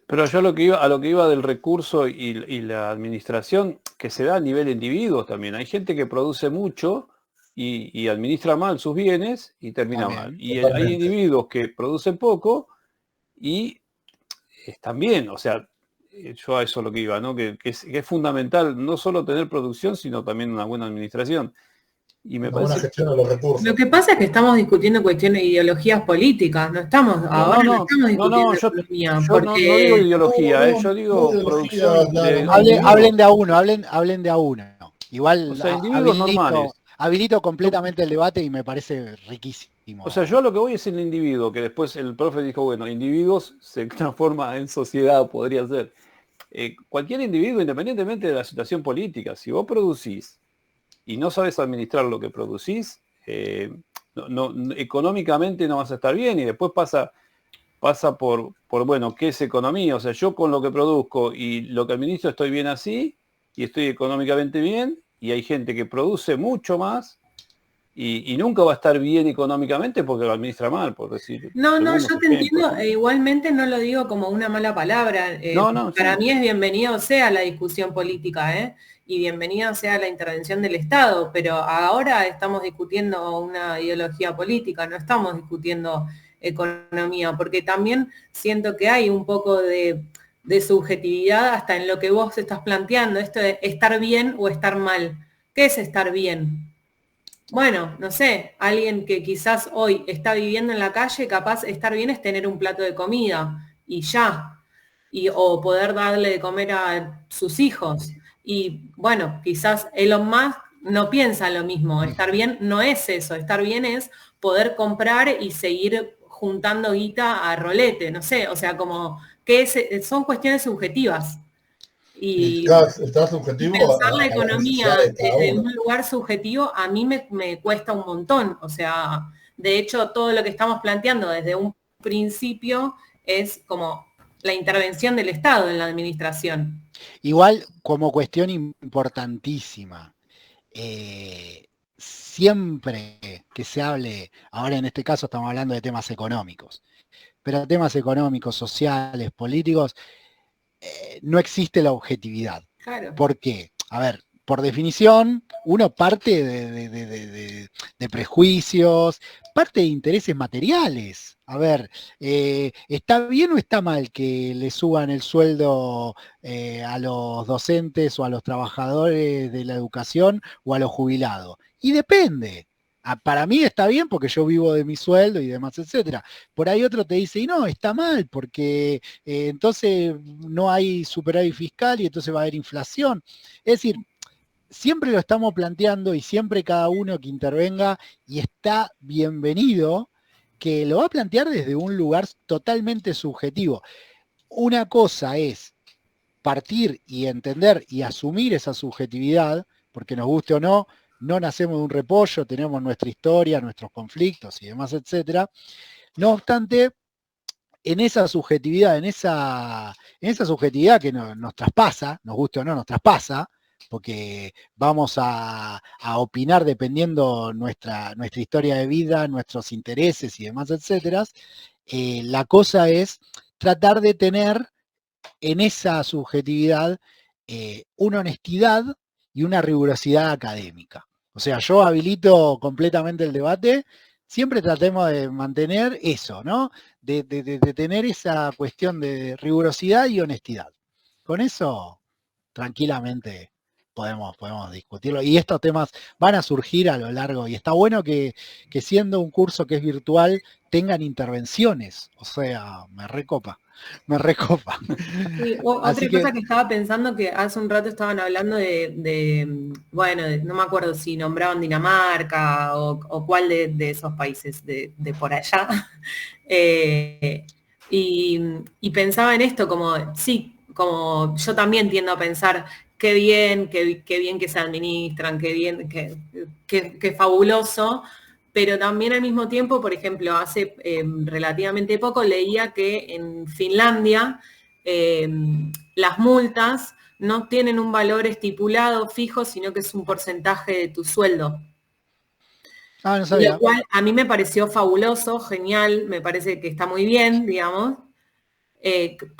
Pero yo a lo que iba del recurso y la administración, que se da a nivel de individuos también. Hay gente que produce mucho y administra mal sus bienes y termina mal. Y hay individuos que producen poco y están bien. O sea, yo a eso es lo que iba, ¿no? Que es fundamental no solo tener producción, sino también una buena administración. Y me parece... gestión de los recursos. Lo que pasa es que estamos discutiendo cuestiones de ideologías políticas, no estamos discutiendo economía. Yo no digo ideología, yo digo producción. Hablen de a uno, hablen de a uno. Igual, o sea, individuos normales. Habilito completamente el debate y me parece riquísimo. O sea, yo a lo que voy es el individuo, que después el profe dijo, bueno, individuos se transforma en sociedad, podría ser. Cualquier individuo, independientemente de la situación política, si vos producís y no sabes administrar lo que producís, económicamente no vas a estar bien y después pasa por, bueno, ¿qué es economía? O sea, yo con lo que produzco y lo que administro estoy bien así y estoy económicamente bien y hay gente que produce mucho más y nunca va a estar bien económicamente porque lo administra mal, por decir. No, yo te entiendo, igualmente no lo digo como una mala palabra. Para mí es bienvenido sea la discusión política, y bienvenida sea la intervención del Estado, pero ahora estamos discutiendo una ideología política, no estamos discutiendo economía, porque también siento que hay un poco de subjetividad hasta en lo que vos estás planteando, esto de estar bien o estar mal. ¿Qué es estar bien? Bueno, no sé, alguien que quizás hoy está viviendo en la calle, capaz estar bien es tener un plato de comida y ya, o poder darle de comer a sus hijos. Y bueno, quizás Elon Musk no piensa lo mismo. Estar bien no es eso. Estar bien es poder comprar y seguir juntando guita a rolete. No sé, o sea, como que son cuestiones subjetivas. Y está subjetivo pensar la economía en un lugar subjetivo a mí me cuesta un montón. O sea, de hecho, todo lo que estamos planteando desde un principio es como la intervención del Estado en la administración. Igual, como cuestión importantísima, siempre que se hable, ahora en este caso estamos hablando de temas económicos, pero temas económicos, sociales, políticos, no existe la objetividad. Claro. ¿Por qué? A ver, por definición, uno parte de prejuicios, parte de intereses materiales. A ver, ¿está bien o está mal que le suban el sueldo a los docentes o a los trabajadores de la educación o a los jubilados? Y depende. Para mí está bien porque yo vivo de mi sueldo y demás, etcétera. Por ahí otro te dice, y no, está mal porque entonces no hay superávit fiscal y entonces va a haber inflación. Es decir, siempre lo estamos planteando y siempre cada uno que intervenga y está bienvenido, que lo va a plantear desde un lugar totalmente subjetivo. Una cosa es partir y entender y asumir esa subjetividad, porque nos guste o no, no nacemos de un repollo, tenemos nuestra historia, nuestros conflictos y demás, etcétera. No obstante, en esa subjetividad, en esa subjetividad que nos traspasa, nos guste o no, nos traspasa, porque vamos a opinar dependiendo nuestra historia de vida, nuestros intereses y demás, etcétera. La cosa es tratar de tener en esa subjetividad una honestidad y una rigurosidad académica. O sea, yo habilito completamente el debate, siempre tratemos de mantener eso, ¿no? De tener esa cuestión de rigurosidad y honestidad. Con eso tranquilamente podemos discutirlo. Y estos temas van a surgir a lo largo, y está bueno que siendo un curso que es virtual, tengan intervenciones. O sea, me recopa. Sí, otra cosa que estaba pensando, que hace un rato estaban hablando bueno, no me acuerdo si nombraban Dinamarca o cuál de esos países de por allá. Y pensaba en esto como, sí, como yo también tiendo a pensar, qué bien que se administran, qué bien, qué fabuloso, pero también al mismo tiempo, por ejemplo, hace relativamente poco leía que en Finlandia las multas no tienen un valor estipulado fijo, sino que es un porcentaje de tu sueldo. Ah, no sabía. Lo cual a mí me pareció fabuloso, genial, me parece que está muy bien, digamos.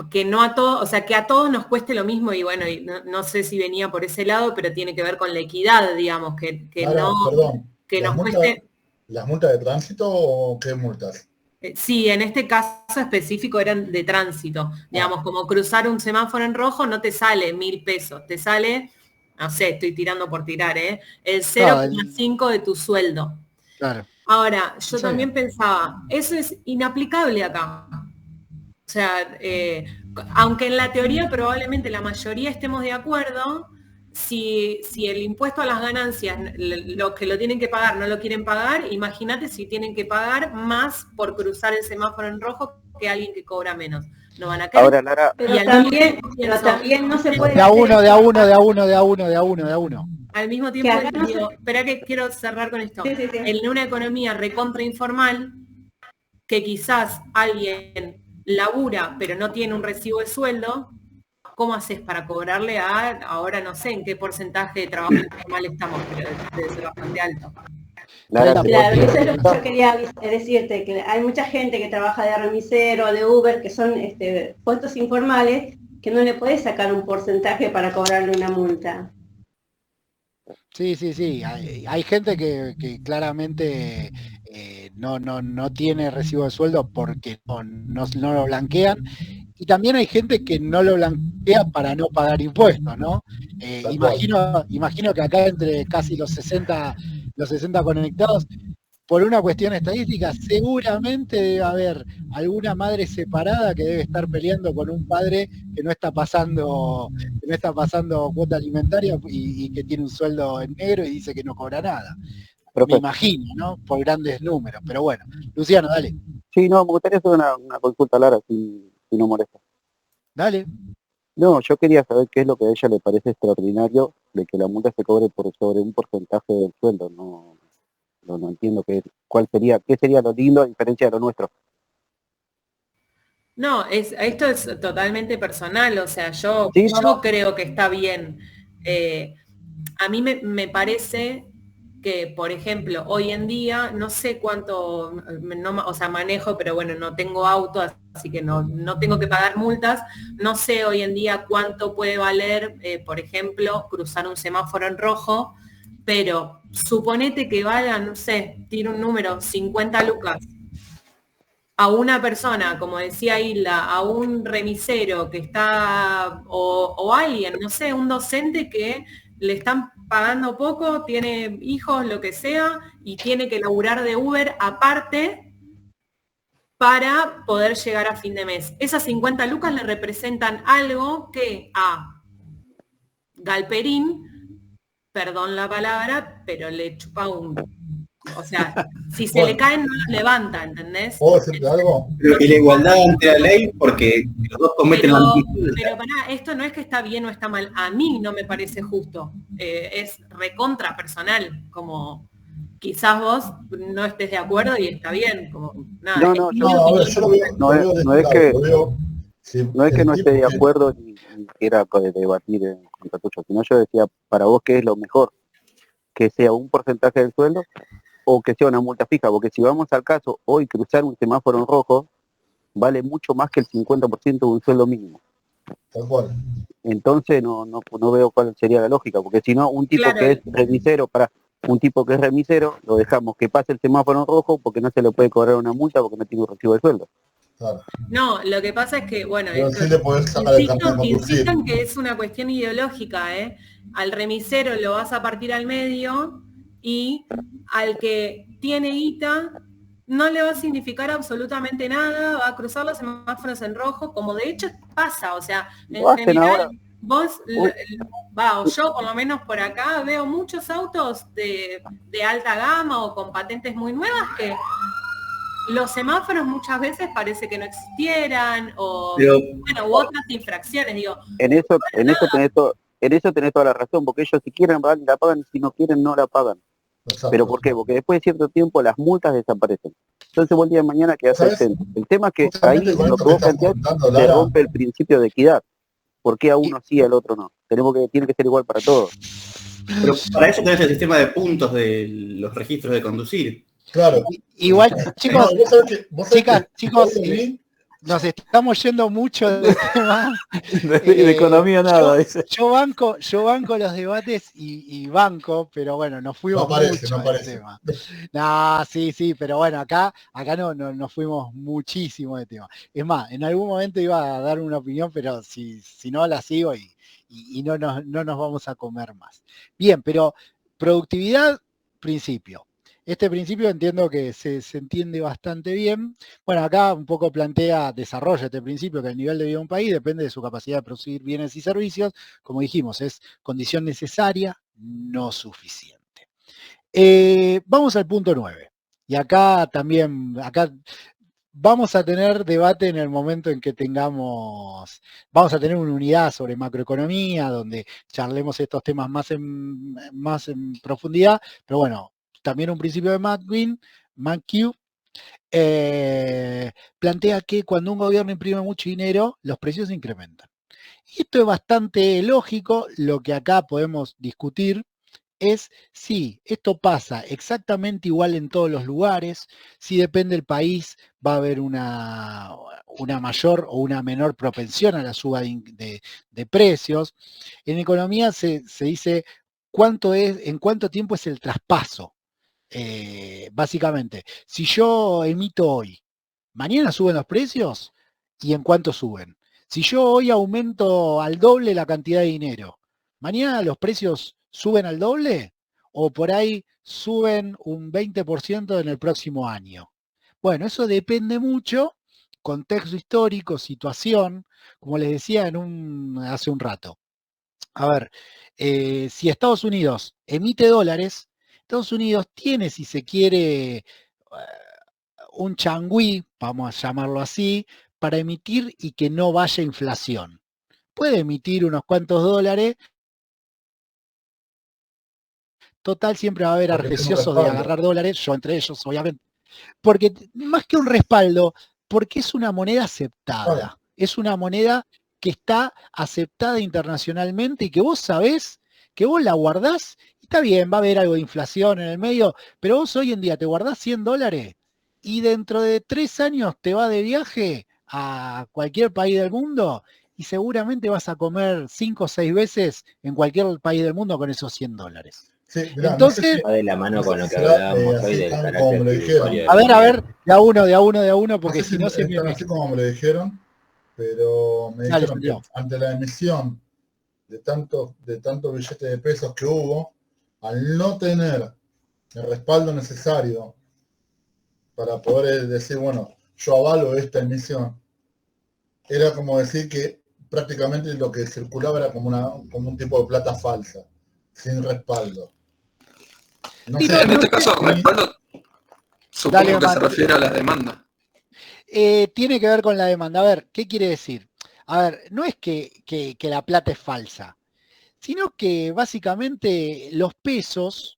Que no a todos, o sea, que a todos nos cueste lo mismo, y bueno, no sé si venía por ese lado, pero tiene que ver con la equidad, digamos, que Ahora, no, perdón, que nos cueste. ¿Las multas de tránsito o qué multas? Sí, en este caso específico eran de tránsito, digamos, como cruzar un semáforo en rojo no te sale 1.000 pesos, te sale, no sé, estoy tirando por tirar, el 0,5 de tu sueldo. Claro. Ahora, yo también pensaba, eso es inaplicable acá. O sea, aunque en la teoría probablemente la mayoría estemos de acuerdo, si el impuesto a las ganancias, los que lo tienen que pagar no lo quieren pagar, imagínate si tienen que pagar más por cruzar el semáforo en rojo que alguien que cobra menos. No van a querer. Ahora, Lara, pero también no se puede de a uno. Al mismo tiempo, digo, espera que quiero cerrar con esto. Sí. En una economía recontra informal, que quizás alguien labura pero no tiene un recibo de sueldo, ¿cómo haces para cobrarle ahora no sé en qué porcentaje de trabajo informal estamos, pero debe ser bastante alto? Claro, eso es lo que yo quería decirte, que hay mucha gente que trabaja de remisero, de Uber, que son puestos informales, que no le puedes sacar un porcentaje para cobrarle una multa. Sí. Hay gente que claramente no tiene recibo de sueldo porque no lo blanquean, y también hay gente que no lo blanquea para no pagar impuestos, ¿no? Imagino que acá entre casi los 60 conectados, por una cuestión estadística, seguramente debe haber alguna madre separada que debe estar peleando con un padre que no está pasando cuota alimentaria y que tiene un sueldo en negro y dice que no cobra nada. Me imagino, ¿no? Por grandes números, pero bueno. Luciano, dale. Sí, no, me gustaría hacer una consulta, Lara, si no molesta. Dale. No, yo quería saber qué es lo que a ella le parece extraordinario de que la multa se cobre sobre un porcentaje del sueldo. No entiendo qué sería lo lindo a diferencia de lo nuestro. No, esto es totalmente personal, o sea, yo creo que está bien. A mí me parece que, por ejemplo, hoy en día, no sé cuánto, manejo, pero bueno, no tengo auto, así que no tengo que pagar multas. No sé hoy en día cuánto puede valer, por ejemplo, cruzar un semáforo en rojo, pero suponete que valga, no sé, tiro un número, 50 lucas. A una persona, como decía Hilda, a un remisero que está, o alguien, no sé, un docente que le están pagando poco, tiene hijos, lo que sea, y tiene que laburar de Uber aparte para poder llegar a fin de mes. Esas 50 lucas le representan algo que a Galperín, perdón la palabra, pero le chupa o sea, si se le caen no los levanta, ¿entendés? ¿Puedo decirte algo? Y la igualdad ante la ley, porque los dos cometen la misma. Pero pará, esto no es que está bien o está mal. A mí no me parece justo. Es recontra personal, como quizás vos no estés de acuerdo y está bien, como nada. No es que no esté de acuerdo ni quiera debatir en contra tuyo, sino yo decía, para vos, ¿qué es lo mejor? ¿Que sea un porcentaje del sueldo o que sea una multa fija? Porque si vamos al caso, hoy cruzar un semáforo en rojo vale mucho más que el 50% de un sueldo mínimo. Tal cual. Entonces no veo cuál sería la lógica, porque si no, un tipo que es remisero, lo dejamos que pase el semáforo en rojo porque no se le puede cobrar una multa porque no tiene un recibo de sueldo. Claro. No, lo que pasa es que, bueno, Pero sí le podés sacar el carnet de conducir. insisto en que es una cuestión ideológica, ¿eh? Al remisero lo vas a partir al medio y al que tiene guita no le va a significar absolutamente nada, va a cruzar los semáforos en rojo, como de hecho pasa, o sea, en general, vos, o yo por lo menos por acá veo muchos autos de alta gama o con patentes muy nuevas que los semáforos muchas veces parece que no existieran, o Pero, bueno, u otras infracciones, digo. En eso tenés toda la razón, porque ellos si quieren la pagan y si no quieren no la pagan. Exacto. ¿Pero por qué? Porque después de cierto tiempo las multas desaparecen. Entonces buen día de mañana quedás exento. El tema es que ahí lo que vos planteás se rompe el principio de equidad. ¿Por qué a uno sí y al otro no? Tiene que ser igual para todos. Pero para eso tenés el sistema de puntos de los registros de conducir. Claro. Igual, chicos, chicos, que nos estamos yendo mucho del tema. De economía nada, dice. Yo banco los debates y banco, pero bueno, nos fuimos mucho del tema. No, sí, pero bueno, acá no nos fuimos muchísimo de tema. Es más, en algún momento iba a dar una opinión, pero si no la sigo y no nos vamos a comer más. Bien, pero productividad, principio. Este principio entiendo que se entiende bastante bien. Bueno, acá un poco desarrolla este principio que el nivel de vida de un país depende de su capacidad de producir bienes y servicios. Como dijimos, es condición necesaria, no suficiente. Vamos al punto 9. Y acá vamos a tener debate en el momento en que vamos a tener una unidad sobre macroeconomía, donde charlemos estos temas más en profundidad, pero bueno, también un principio de McHugh plantea que cuando un gobierno imprime mucho dinero, los precios se incrementan. Y esto es bastante lógico. Lo que acá podemos discutir es si esto pasa exactamente igual en todos los lugares, si depende del país va a haber una mayor o una menor propensión a la suba de precios. En economía se dice en cuánto tiempo es el traspaso. Básicamente, si yo emito hoy, mañana suben los precios y en cuánto suben. Si yo hoy aumento al doble la cantidad de dinero, mañana los precios suben al doble o por ahí suben un 20% en el próximo año. Bueno, eso depende mucho, contexto histórico, situación, como les decía hace un rato. A ver, si Estados Unidos emite dólares, Estados Unidos tiene, si se quiere, un changüí, vamos a llamarlo así, para emitir y que no vaya inflación. Puede emitir unos cuantos dólares. Total, siempre va a haber argesiosos de agarrar dólares, yo entre ellos, obviamente. Porque más que un respaldo, porque es una moneda aceptada. Es una moneda que está aceptada internacionalmente y que vos sabés que vos la guardás, y está bien, va a haber algo de inflación en el medio, pero vos hoy en día te guardás $100 y dentro de 3 años te vas de viaje a cualquier país del mundo y seguramente vas a comer 5 o 6 veces en cualquier país del mundo con esos $100. Sí, mirá, entonces, no sé si va de la mano con lo que hablábamos hoy del carácter. A ver, de a uno, porque si no se me... Así como me lo dijeron, pero me dijeron que ante la emisión de tantos billetes de pesos que hubo, al no tener el respaldo necesario para poder decir, bueno, yo avalo esta emisión, era como decir que prácticamente lo que circulaba era como un tipo de plata falsa, sin respaldo. No sé, en este caso, respaldo, supongo que se refiere a la demanda. Tiene que ver con la demanda. A ver, ¿qué quiere decir? A ver, no es que la plata es falsa, sino que básicamente los pesos,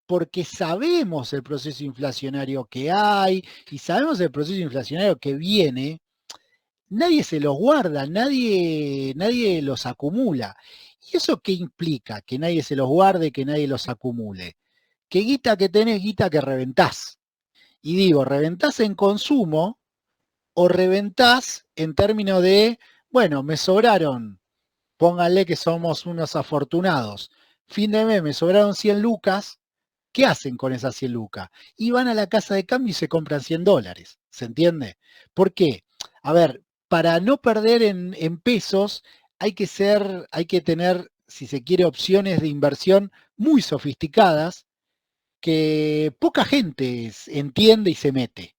porque sabemos el proceso inflacionario que hay y sabemos el proceso inflacionario que viene, nadie se los guarda, nadie los acumula. ¿Y eso qué implica? Que nadie se los guarde, que nadie los acumule. Que guita que tenés, guita que reventás. Y digo, reventás en consumo o reventás en términos de, bueno, me sobraron, pónganle que somos unos afortunados, fin de mes me sobraron 100 lucas, ¿qué hacen con esas 100 lucas? Y van a la casa de cambio y se compran $100, ¿se entiende? ¿Por qué? A ver, para no perder en pesos hay que tener, si se quiere, opciones de inversión muy sofisticadas que poca gente entiende y se mete.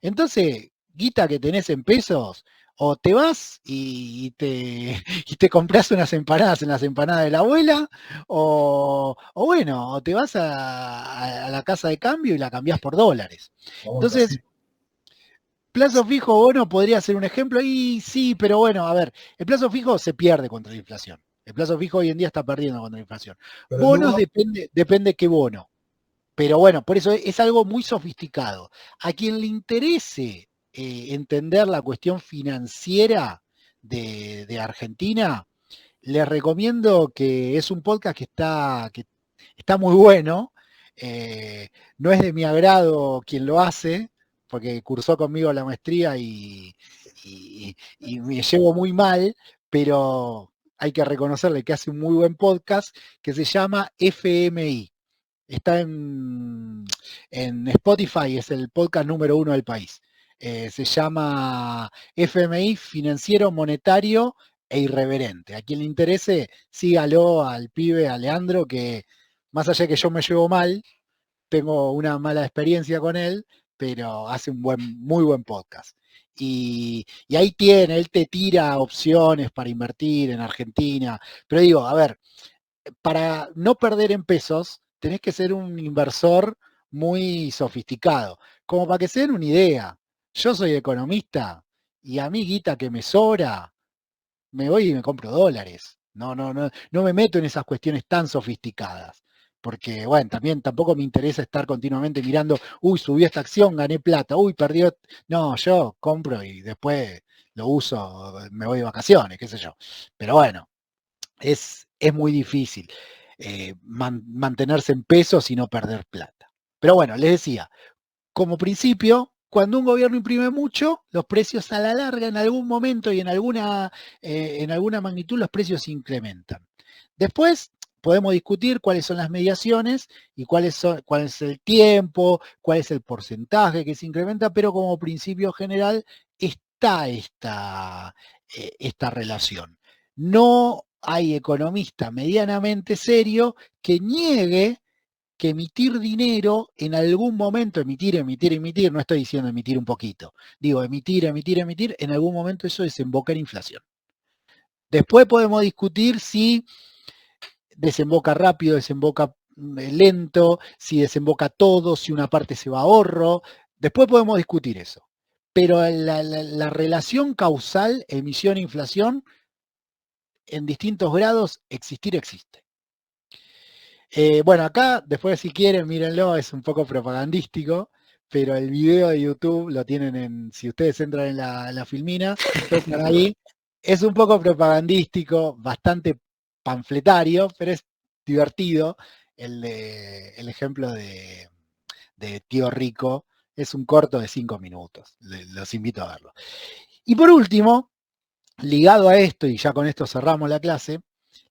Entonces, guita que tenés en pesos, o te vas y te compras unas empanadas en las empanadas de la abuela, o bueno, o te vas a la casa de cambio y la cambiás por dólares. Entonces, plazo fijo bono podría ser un ejemplo, y sí, pero bueno, a ver, el plazo fijo se pierde contra la inflación. El plazo fijo hoy en día está perdiendo contra la inflación. Pero Bonos luego, depende qué bono. Pero bueno, por eso es algo muy sofisticado. A quien le interese entender la cuestión financiera de Argentina, les recomiendo que es un podcast que está muy bueno. No es de mi agrado quien lo hace, porque cursó conmigo la maestría y me llevo muy mal, pero hay que reconocerle que hace un muy buen podcast que se llama FMI. Está en Spotify, es el podcast número 1 del país. Se llama FMI, Financiero, Monetario e Irreverente. A quien le interese, sígalo al pibe, a Leandro, que más allá de que yo me llevo mal, tengo una mala experiencia con él, pero hace un muy buen podcast. Y ahí él te tira opciones para invertir en Argentina. Pero digo, a ver, para no perder en pesos, tenés que ser un inversor muy sofisticado. Como para que se den una idea, yo soy economista y a mí guita que me sobra, me voy y me compro dólares. No me meto en esas cuestiones tan sofisticadas. Porque, bueno, tampoco me interesa estar continuamente mirando, uy, subió esta acción, gané plata, uy, perdió. No, yo compro y después lo uso, me voy de vacaciones, qué sé yo. Pero bueno, es muy difícil mantenerse en pesos y no perder plata. Pero bueno, les decía, como principio, cuando un gobierno imprime mucho, los precios a la larga, en algún momento y en alguna magnitud, los precios se incrementan. Después podemos discutir cuáles son las mediaciones y cuál es el tiempo, cuál es el porcentaje que se incrementa, pero como principio general está esta relación. No hay economista medianamente serio que niegue que emitir dinero en algún momento, emitir, no estoy diciendo emitir un poquito, digo emitir, en algún momento eso desemboca en inflación. Después podemos discutir si desemboca rápido, desemboca lento, si desemboca todo, si una parte se va a ahorro. Después podemos discutir eso. Pero la relación causal emisión-inflación en distintos grados existe. Bueno, acá, después si quieren, mírenlo, es un poco propagandístico, pero el video de YouTube lo tienen si ustedes entran en la filmina, tocan ahí. Es un poco propagandístico, bastante panfletario, pero es divertido. El ejemplo de Tío Rico es un corto de 5 minutos. Los invito a verlo. Y por último, ligado a esto, y ya con esto cerramos la clase,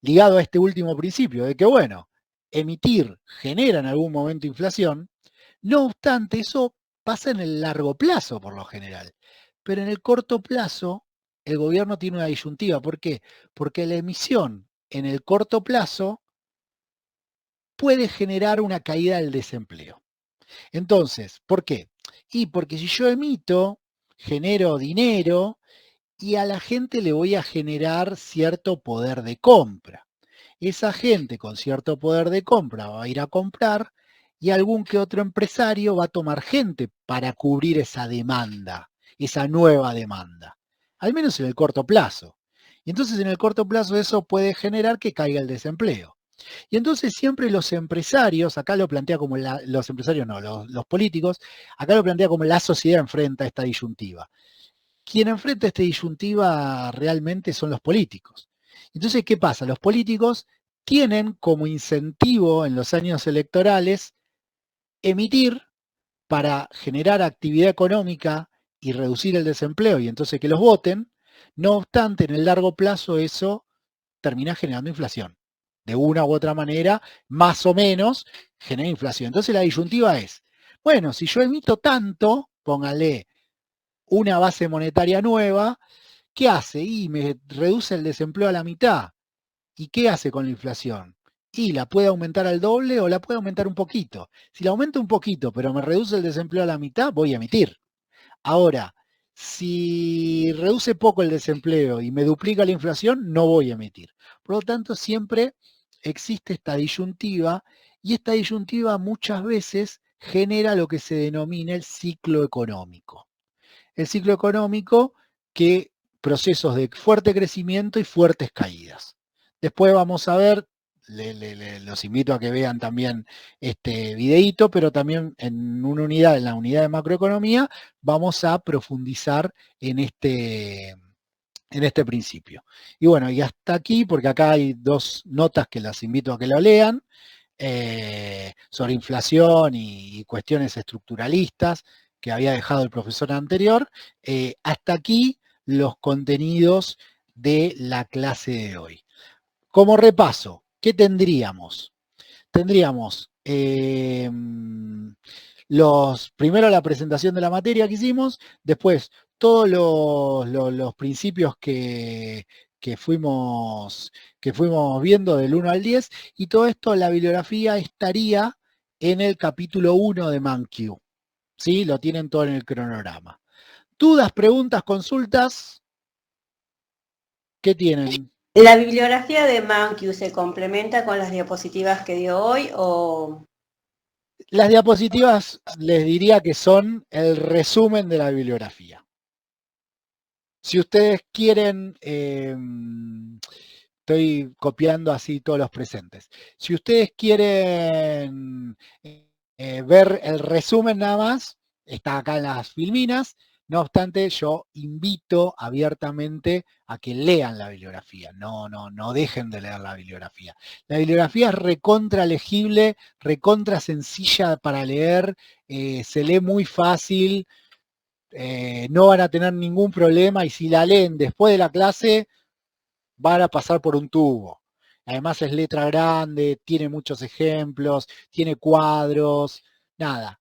ligado a este último principio, de que bueno, emitir genera en algún momento inflación, no obstante, eso pasa en el largo plazo por lo general, pero en el corto plazo el gobierno tiene una disyuntiva. ¿Por qué? Porque la emisión en el corto plazo puede generar una caída del desempleo. Entonces, ¿por qué? Y porque si yo emito, genero dinero y a la gente le voy a generar cierto poder de compra. Esa gente con cierto poder de compra va a ir a comprar y algún que otro empresario va a tomar gente para cubrir esa demanda, esa nueva demanda, al menos en el corto plazo. Y entonces en el corto plazo eso puede generar que caiga el desempleo. Y entonces siempre los empresarios, acá lo plantea como los empresarios no, los políticos, acá lo plantea como la sociedad enfrenta esta disyuntiva. Quien enfrenta esta disyuntiva realmente son los políticos. Entonces, ¿qué pasa? Los políticos tienen como incentivo en los años electorales emitir para generar actividad económica y reducir el desempleo y entonces que los voten. No obstante, en el largo plazo eso termina generando inflación. de una u otra manera, más o menos, genera inflación. Entonces la disyuntiva es, bueno, si yo emito tanto, póngale una base monetaria nueva, ¿qué hace? Y me reduce el desempleo a la mitad. ¿Y qué hace con la inflación? Y la puede aumentar al doble o la puede aumentar un poquito. Si la aumenta un poquito, pero me reduce el desempleo a la mitad, voy a emitir. Ahora, si reduce poco el desempleo y me duplica la inflación, no voy a emitir. Por lo tanto, siempre existe esta disyuntiva y esta disyuntiva muchas veces genera lo que se denomina el ciclo económico. El ciclo económico que procesos de fuerte crecimiento y fuertes caídas. Después vamos a ver, los invito a que vean también este videíto, pero también en la unidad de macroeconomía, vamos a profundizar en este principio. Y bueno, y hasta aquí, porque acá hay 2 notas que las invito a que lo lean, sobre inflación y cuestiones estructuralistas que había dejado el profesor anterior. Hasta aquí los contenidos de la clase de hoy. Como repaso, ¿qué tendríamos? Tendríamos primero la presentación de la materia que hicimos, después todos los principios que fuimos viendo del 1 al 10, y todo esto, la bibliografía estaría en el capítulo 1 de ManQ. ¿Sí? Lo tienen todo en el cronograma. ¿Dudas, preguntas, consultas? ¿Qué tienen? ¿La bibliografía de ManQ se complementa con las diapositivas que dio hoy o...? Las diapositivas les diría que son el resumen de la bibliografía. Si ustedes quieren, estoy copiando así todos los presentes. Si ustedes quieren ver el resumen nada más, está acá en las filminas. No obstante, yo invito abiertamente a que lean la bibliografía. No dejen de leer la bibliografía. La bibliografía es recontra legible, recontra sencilla para leer, se lee muy fácil, no van a tener ningún problema, y si la leen después de la clase, van a pasar por un tubo. Además es letra grande, tiene muchos ejemplos, tiene cuadros, nada.